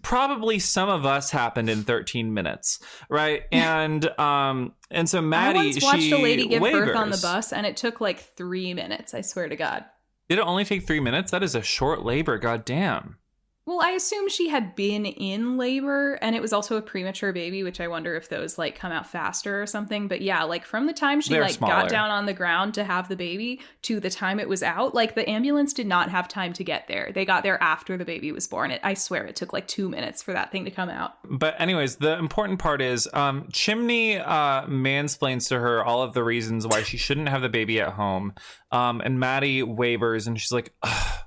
B: probably some of us happened in 13 minutes, right? And so Maddie,
A: I once watched a lady give
B: wavers.
A: birth on the bus and it took like 3 minutes, I swear to God.
B: Did it only take 3 minutes? That is a short labor, goddamn.
A: Well, I assume she had been in labor and it was also a premature baby, which I wonder if those like come out faster or something. But yeah, like from the time she got down on the ground to have the baby to the time it was out, like the ambulance did not have time to get there. They got there after the baby was born. I swear it took like 2 minutes for that thing to come out.
B: But anyways, the important part is Chimney mansplains to her all of the reasons why she shouldn't have the baby at home. And Maddie wavers and she's like, ugh.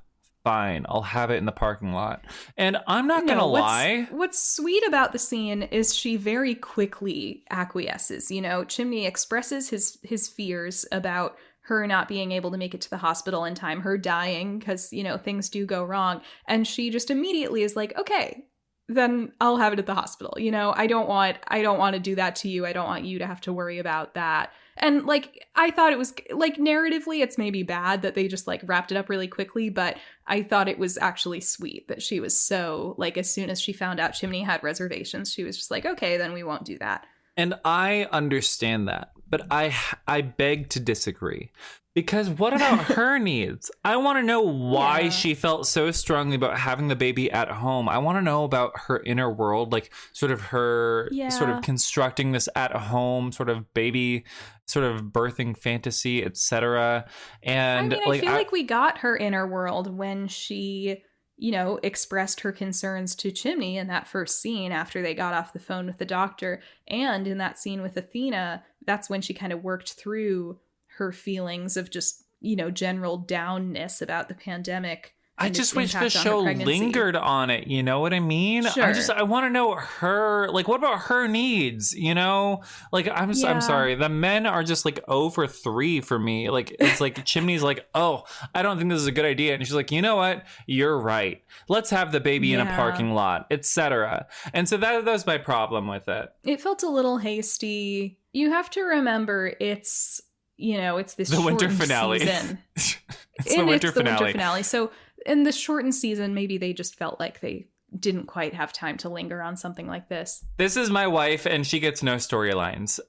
B: Fine, I'll have it in the parking lot. And I'm not gonna lie.
A: What's sweet about the scene is she very quickly acquiesces. You know, Chimney expresses his fears about her not being able to make it to the hospital in time, her dying, because, you know, things do go wrong. And she just immediately is like, okay, then I'll have it at the hospital. You know, I don't want to do that to you. I don't want you to have to worry about that. And like, I thought it was like narratively, it's maybe bad that they just like wrapped it up really quickly, but I thought it was actually sweet that she was so like, as soon as she found out Chimney had reservations, she was just like, okay, then we won't do that.
B: And I understand that, but I beg to disagree. Because what about her needs? I want to know why she felt so strongly about having the baby at home. I want to know about her inner world, like sort of her sort of constructing this at home sort of baby, sort of birthing fantasy, etc. And
A: I mean, I feel like we got her inner world when she, you know, expressed her concerns to Chimney in that first scene after they got off the phone with the doctor. And in that scene with Athena, that's when she kind of worked through her feelings of just, you know, general downness about the pandemic.
B: I just wish the show lingered on it. You know what I mean?
A: Sure.
B: I want to know her, like, what about her needs? You know, like, I'm sorry. The men are just like 0 for 3 for me. Like, it's like Chimney's like, oh, I don't think this is a good idea. And she's like, you know what? You're right. Let's have the baby in a parking lot, etc. And so that was my problem with it.
A: It felt a little hasty. You have to remember it's, you know, it's this
B: the winter finale.
A: Season.
B: It's the winter finale.
A: So in the shortened season, maybe they just felt like they didn't quite have time to linger on something like this.
B: This is my wife, and she gets no storylines.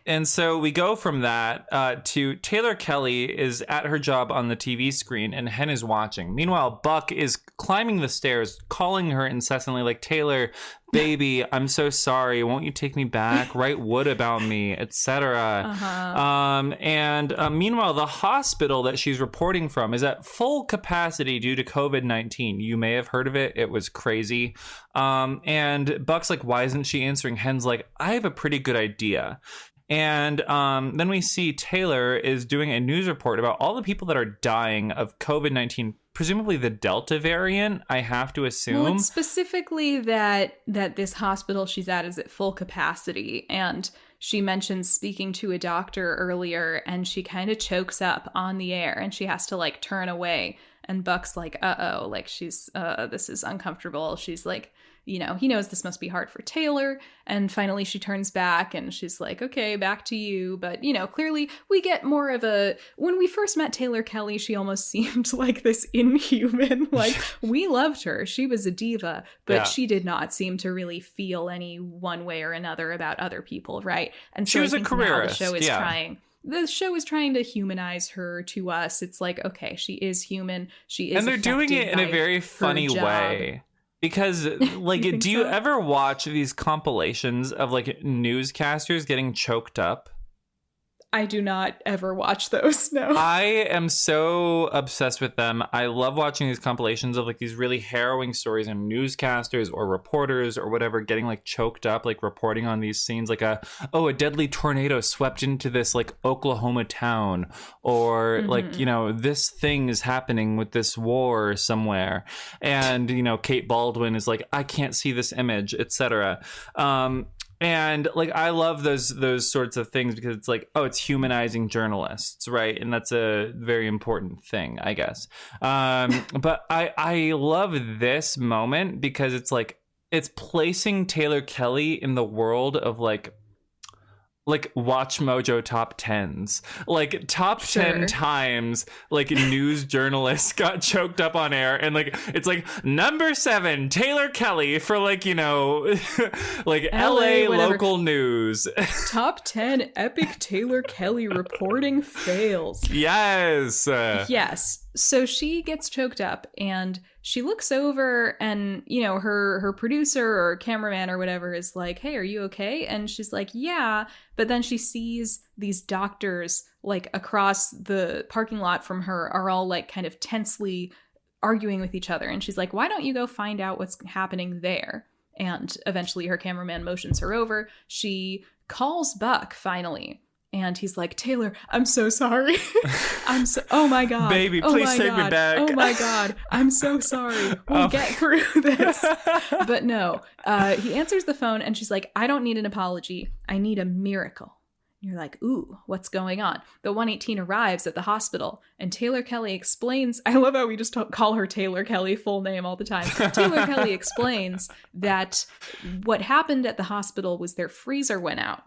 B: And so we go from that to Taylor Kelly is at her job on the TV screen, and Hen is watching. Meanwhile, Buck is climbing the stairs, calling her incessantly, like, Taylor, baby, I'm so sorry. Won't you take me back? Write wood about me, etc. And meanwhile, the hospital that she's reporting from is at full capacity due to COVID-19. You may have heard of it. It was crazy. And Buck's like, why isn't she answering? Hen's like, I have a pretty good idea. And then we see Taylor is doing a news report about all the people that are dying of COVID-19, presumably the Delta variant, I have to assume.
A: Well, it's specifically that this hospital she's at is at full capacity. And she mentions speaking to a doctor earlier, and she kind of chokes up on the air, and she has to like turn away. And Buck's like, uh-oh, like she's, this is uncomfortable. She's like, you know, he knows this must be hard for Taylor. And finally she turns back and she's like, okay, back to you. But, you know, clearly we get more of a, when we first met Taylor Kelly, she almost seemed like this inhuman, like we loved her. She was a diva, but she did not seem to really feel any one way or another about other people. Right. And so
B: she was a careerist.
A: The show is trying to humanize her to us. It's like, okay, she is human. She is,
B: and they're doing it in a very funny way. Because, like, do you ever watch these compilations of, like, newscasters getting choked up?
A: I do not ever watch those, no.
B: I am so obsessed with them. I love watching these compilations of, like, these really harrowing stories and newscasters or reporters or whatever getting, like, choked up, like, reporting on these scenes. Like, a deadly tornado swept into this, like, Oklahoma town. Or, like, you know, this thing is happening with this war somewhere. And, you know, Kate Baldwin is like, I can't see this image, etc. And like I love those sorts of things because it's like, oh, it's humanizing journalists, right? And that's a very important thing, I guess. But I love this moment because it's like it's placing Taylor Kelly in the world of like Watch Mojo top 10s, like top 10 times like news journalists got choked up on air, and like it's like number 7 Taylor Kelly for like, you know, like LA local news.
A: Top 10 epic Taylor Kelly reporting fails.
B: Yes.
A: Yes. So she gets choked up and she looks over and, you know, her producer or cameraman or whatever is like, hey, are you okay? And she's like, yeah. But then she sees these doctors like across the parking lot from her are all like kind of tensely arguing with each other. And she's like, why don't you go find out what's happening there? And eventually her cameraman motions her over. She calls Buck finally. And he's like, Taylor, I'm so sorry. Oh my God.
B: Baby, please take me back.
A: Oh my God. I'm so sorry. We'll get through this. But no, he answers the phone and she's like, I don't need an apology. I need a miracle. And you're like, ooh, what's going on? The 118 arrives at the hospital and Taylor Kelly explains, I love how we just call her Taylor Kelly, full name all the time. Taylor Kelly explains that what happened at the hospital was their freezer went out.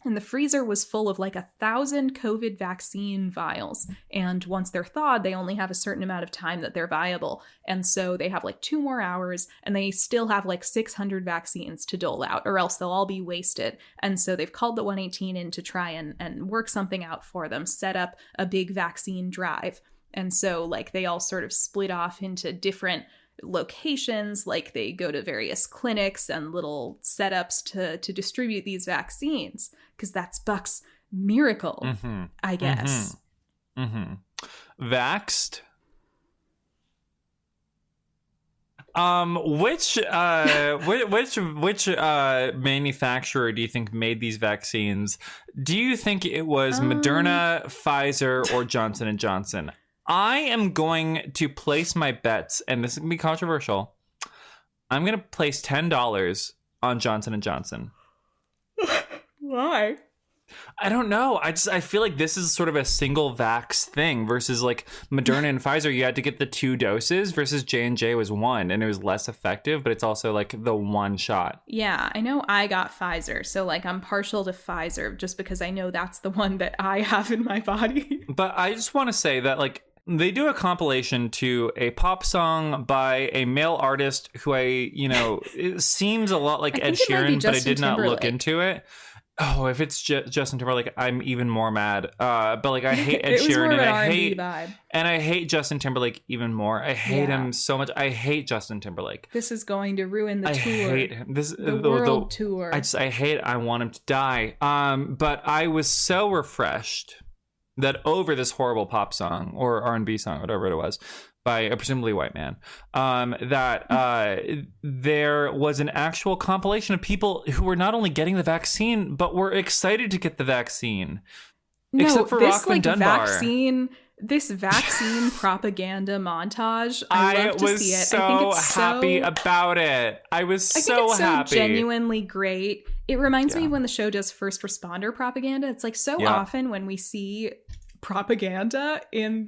A: And the freezer was full of like 1,000 COVID vaccine vials. And once they're thawed, they only have a certain amount of time that they're viable. And so they have like 2 more hours and they still have like 600 vaccines to dole out or else they'll all be wasted. And so they've called the 118 in to try and work something out for them, set up a big vaccine drive. And so like they all sort of split off into different locations, like they go to various clinics and little setups to distribute these vaccines because that's Buck's miracle, I guess.
B: Vaxxed. Which manufacturer do you think made these vaccines? Do you think it was Moderna, Pfizer, or Johnson & Johnson? I am going to place my bets, and this is going to be controversial. I'm going to place $10 on Johnson & Johnson.
A: Why?
B: I don't know. I feel like this is sort of a single vax thing versus like Moderna and Pfizer. You had to get the 2 doses versus J&J was 1, and it was less effective, but it's also like the 1 shot.
A: Yeah, I know I got Pfizer, so like I'm partial to Pfizer just because I know that's the one that I have in my body.
B: But I just want to say that like they do a compilation to a pop song by a male artist who it seems a lot like Ed Sheeran, but I did not look into it. Oh, if it's Justin Timberlake, I'm even more mad. But like I hate Ed Sheeran and I hate Justin Timberlake even more. I hate him so much. I hate Justin Timberlake.
A: This is going to ruin the tour.
B: I hate him.
A: The world tour.
B: I want him to die. But I was so refreshed that over this horrible pop song or R&B song, whatever it was, by a presumably white man, that there was an actual compilation of people who were not only getting the vaccine, but were excited to get the vaccine.
A: No,
B: except for
A: this
B: Rockmond Dunbar.
A: This vaccine propaganda montage, I love to see it.
B: I think it's so happy about it. I think it's so
A: genuinely great. It reminds me of when the show does first responder propaganda. It's like so often when we see propaganda in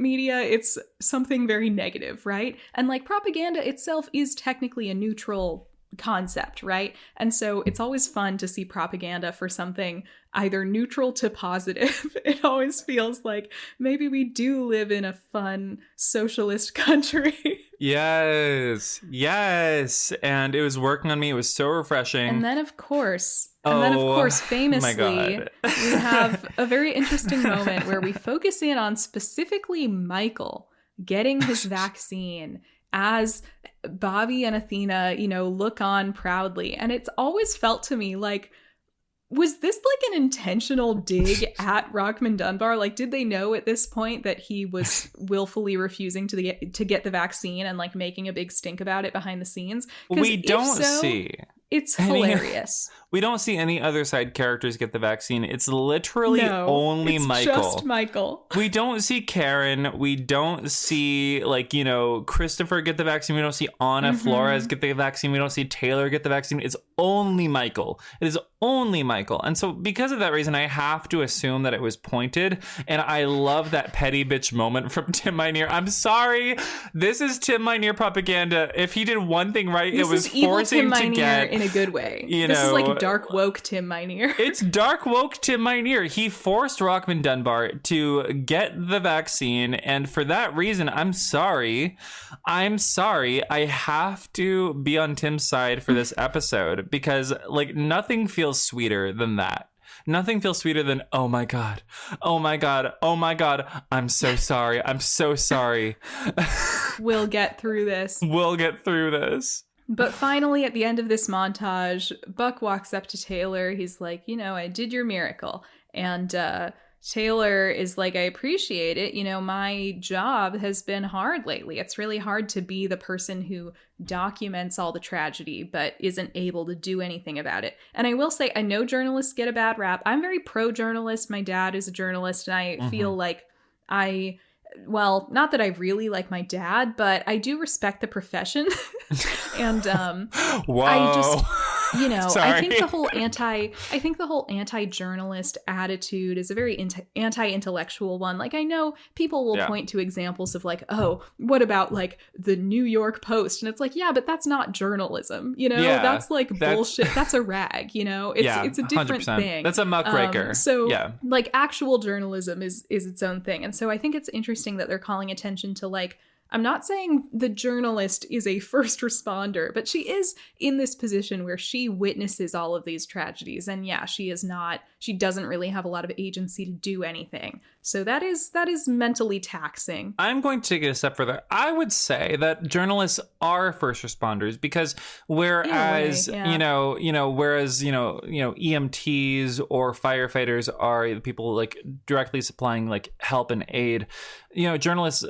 A: media, it's something very negative, right? And like propaganda itself is technically a neutral concept, right? And so it's always fun to see propaganda for something either neutral to positive. It always feels like maybe we do live in a fun socialist country.
B: Yes. And it was working on me. It was so refreshing.
A: And then of course, famously, we have a very interesting moment where we focus in on specifically Michael getting his vaccine as Bobby and Athena, look on proudly. And it's always felt to me like, was this like an intentional dig at Rockmond Dunbar? Like, did they know at this point that he was willfully refusing to get the vaccine and like making a big stink about it behind the scenes?
B: We don't see.
A: It's hilarious.
B: We don't see any other side characters get the vaccine. It's literally only Michael.
A: Just Michael.
B: We don't see Karen. We don't see Christopher get the vaccine. We don't see Anna Flores get the vaccine. We don't see Taylor get the vaccine. It's only Michael. It is only Michael. And so because of that reason, I have to assume that it was pointed. And I love that petty bitch moment from Tim Minear. I'm sorry. This is Tim Minear propaganda. If he did one thing right, it was forcing to get
A: in a good way. This is like dark woke Tim Minear. It's
B: dark woke Tim Minear. He forced Rockmond Dunbar to get the vaccine, and for that reason, I'm sorry. I have to be on Tim's side for this episode because nothing feels sweeter than that. Nothing feels sweeter than, oh my God, I'm so sorry.
A: We'll get through this. But finally, at the end of this montage, Buck walks up to Taylor. He's like, I did your miracle. And Taylor is like, I appreciate it. My job has been hard lately. It's really hard to be the person who documents all the tragedy, but isn't able to do anything about it. And I will say, I know journalists get a bad rap. I'm very pro-journalist. My dad is a journalist, and I feel like not that I really like my dad, but I do respect the profession. And
B: whoa.
A: I just, I think the whole anti-journalist attitude is a very anti-intellectual one. Like, I know people will point to examples of like, oh, what about like the New York Post? And it's like, yeah, but that's not journalism. That's like bullshit. That's a rag. It's a different
B: 100%.
A: thing.
B: That's a muckraker.
A: Like actual journalism is its own thing. And so I think it's interesting that they're calling attention to like, I'm not saying the journalist is a first responder, but she is in this position where she witnesses all of these tragedies. And she doesn't really have a lot of agency to do anything. So that is mentally taxing.
B: I'm going to take it a step further. I would say that journalists are first responders because whereas EMTs or firefighters are the people like directly supplying like help and aid, journalists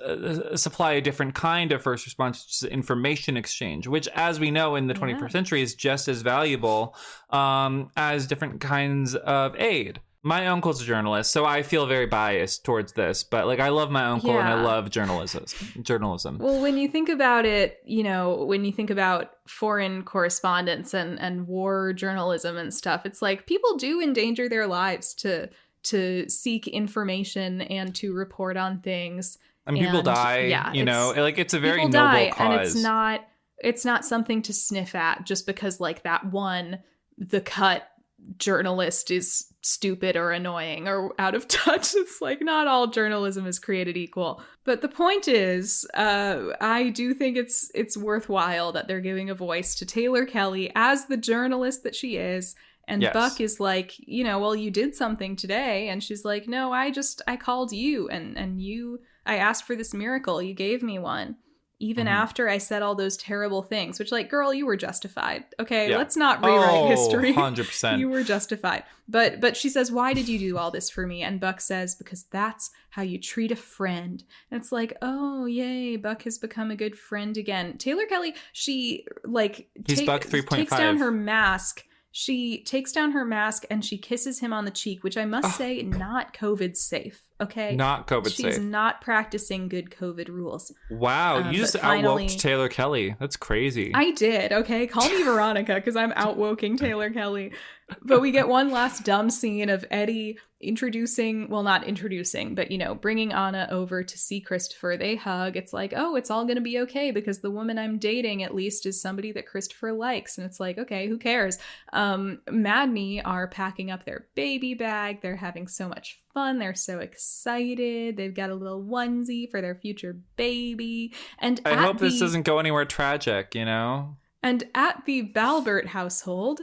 B: supply a different kind of first response, which is information exchange, which, as we know in the 21st century, is just as valuable as different kinds of aid. My uncle's a journalist, so I feel very biased towards this. But I love my uncle and I love journalism.
A: Well, when you think about it, when you think about foreign correspondence and war journalism and stuff, it's like people do endanger their lives to seek information and to report on things.
B: And people die, it's a very noble cause.
A: And it's not something to sniff at just because the cut journalist is stupid or annoying or out of touch. It's like not all journalism is created equal. But the point is, I do think it's worthwhile that they're giving a voice to Taylor Kelly as the journalist that she is. And Buck is like, well, you did something today. And she's like, no, I called you and I asked for this miracle. You gave me one. even
B: Mhm.
A: after I said all those terrible things, which, like, girl, you were justified. Okay,
B: Yeah.
A: let's not rewrite history.
B: 100%.
A: You were justified. But she says, why did you do all this for me? And Buck says, because that's how you treat a friend. And it's like, oh, yay, Buck has become a good friend again. Taylor Kelly, she, like,
B: He's Buck 3.5.
A: takes down her mask. She takes down her mask and she kisses him on the cheek, which I must say, not COVID safe. Okay,
B: Not COVID safe.
A: She's not practicing good COVID rules.
B: Wow, you just outwoked Taylor Kelly. That's crazy.
A: I did. Okay, call me Veronica because I'm outwoking Taylor Kelly. But we get one last dumb scene of Eddie not introducing, but, you know, bringing Anna over to see Christopher. They hug. It's like, oh, it's all going to be okay because the woman I'm dating at least is somebody that Christopher likes. And it's like, okay, who cares? Maddie are packing up their baby bag. They're having so much fun. They're so excited. They've got a little onesie for their future baby. And
B: I hope this doesn't go anywhere tragic, you know?
A: And at the Balbert household,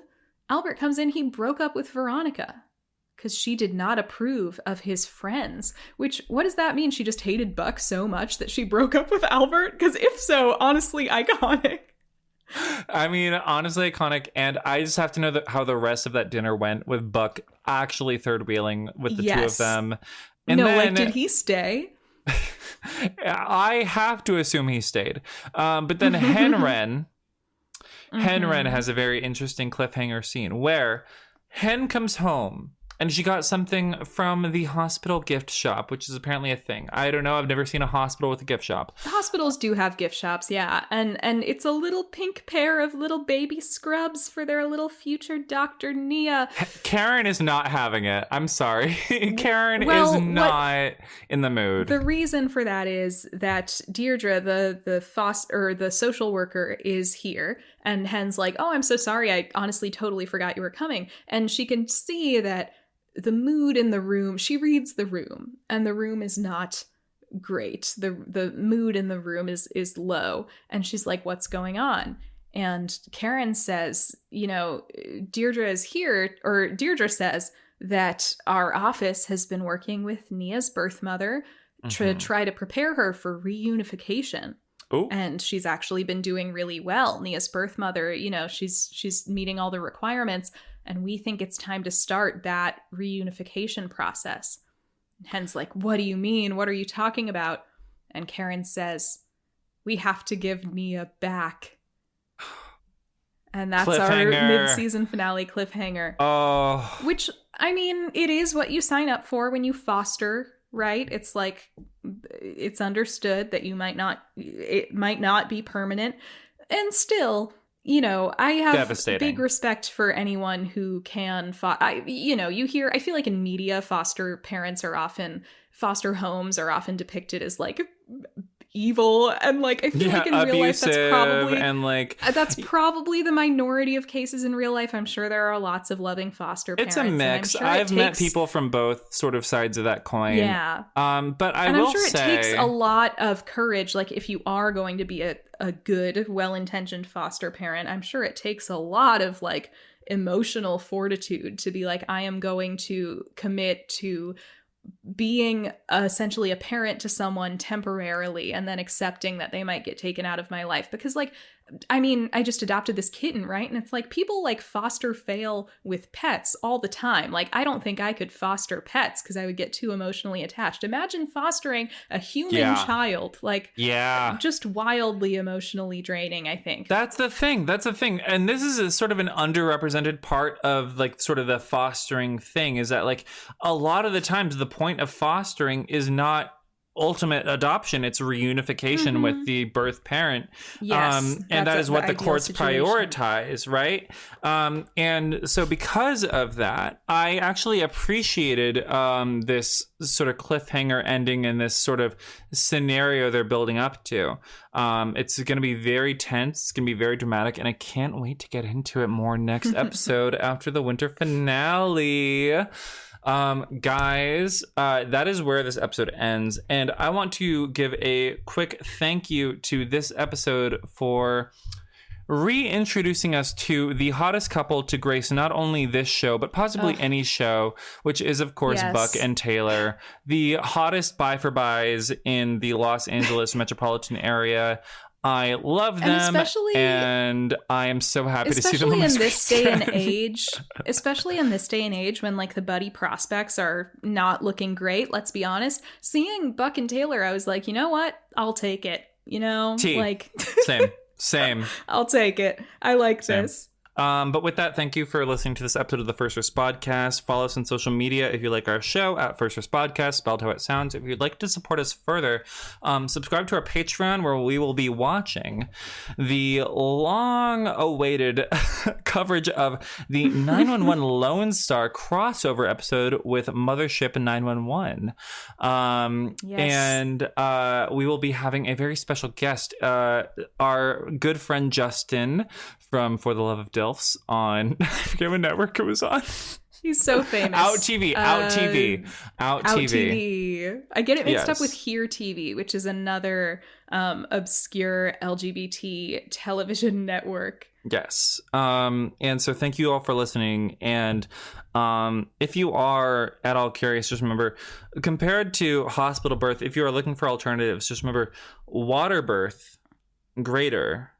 A: Albert comes in. He broke up with Veronica because she did not approve of his friends. Which, what does that mean? She just hated Buck so much that she broke up with Albert? Because if so, honestly, iconic.
B: I mean, honestly, iconic. And I just have to know how the rest of that dinner went with Buck actually third wheeling with the two of them. And then,
A: did he stay?
B: I have to assume he stayed. But then Henren has a very interesting cliffhanger scene where Hen comes home and she got something from the hospital gift shop, which is apparently a thing. I don't know. I've never seen a hospital with a gift shop.
A: Hospitals do have gift shops, yeah. And it's a little pink pair of little baby scrubs for their little future Dr. Nia.
B: Karen is not having it. I'm sorry. Karen is not in the mood.
A: The reason for that is that Deirdre, the social worker, is here. And Hen's like, oh, I'm so sorry. I honestly totally forgot you were coming. And she can see that the mood in the room, she reads the room, and the room is not great. The mood in the room is low. And she's like, what's going on? And Karen says, you know, Deirdre is here, or Deirdre says that our office has been working with Nia's birth mother to try to prepare her for reunification.
B: Ooh.
A: And she's actually been doing really well. Nia's birth mother, you know, she's meeting all the requirements. And we think it's time to start that reunification process. Hen's like, what do you mean? What are you talking about? And Karen says, we have to give Nia back. And that's our mid-season finale cliffhanger.
B: Oh.
A: Which, I mean, it is what you sign up for when you foster, right? It's like, it's understood that it might not be permanent. And still, you know, I have big respect for anyone who can, I feel like in media, foster homes are often depicted as like evil, and like I feel like in real life that's probably the minority of cases in real life. I'm sure there are lots of loving foster parents.
B: It's a mix. I've met people from both sort of sides of that coin.
A: Yeah.
B: But I'm sure
A: it takes a lot of courage. Like if you are going to be a good, well-intentioned foster parent, I'm sure it takes a lot of like emotional fortitude to be like, I am going to commit to being essentially a parent to someone temporarily and then accepting that they might get taken out of my life. Because like, I mean, I just adopted this kitten, right? And it's like people like foster fail with pets all the time. Like, I don't think I could foster pets because I would get too emotionally attached. Imagine fostering a human child. Like, just wildly emotionally draining, I think.
B: That's the thing. And this is a sort of an underrepresented part of like sort of the fostering thing, is that like a lot of the times the point of fostering is not ultimate adoption, it's reunification with the birth parent.
A: Yes,
B: and that is what the courts prioritize, right? And so because of that, I actually appreciated this sort of cliffhanger ending and this sort of scenario they're building up to. It's going to be very tense, it's going to be very dramatic, and I can't wait to get into it more next episode after the winter finale. Guys, that is where this episode ends, and I want to give a quick thank you to this episode for reintroducing us to the hottest couple to grace not only this show, but possibly any show, which is, of course, Buck and Taylor, the hottest buy for buys in the Los Angeles metropolitan area. I love them, and I am so happy to see them on my
A: especially in this day and age when like the buddy prospects are not looking great, let's be honest. Seeing Buck and Taylor, I was like, you know what? I'll take it. You know, like
B: same.
A: I'll take it. I like this.
B: But with that, thank you for listening to this episode of the First Risk Podcast. Follow us on social media if you like our show at First Risk Podcast, spelled how it sounds. If you'd like to support us further, subscribe to our Patreon, where we will be watching the long-awaited coverage of the 911 Lone Star crossover episode with Mothership 911. And we will be having a very special guest, our good friend Justin from For the Love of Dilfs on, I forget what network it was on.
A: He's so famous.
B: Out TV.
A: I get it mixed up with Here TV, which is another obscure LGBT television network.
B: Yes. And so thank you all for listening. And if you are at all curious, just remember, compared to hospital birth, if you are looking for alternatives, just remember water birth greater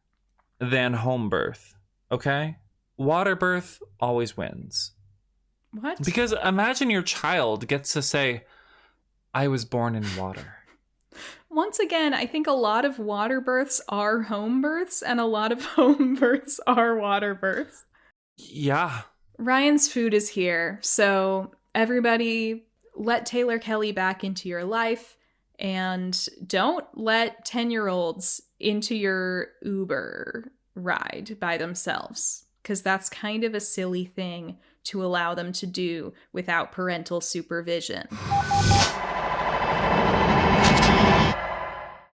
B: than home birth. Okay? Water birth always wins.
A: What?
B: Because imagine your child gets to say, I was born in water.
A: Once again, I think a lot of water births are home births, and a lot of home births are water births.
B: Yeah.
A: Ryan's food is here. So everybody, let Taylor Kelly back into your life, and don't let 10-year-olds into your Uber ride by themselves, because that's kind of a silly thing to allow them to do without parental supervision.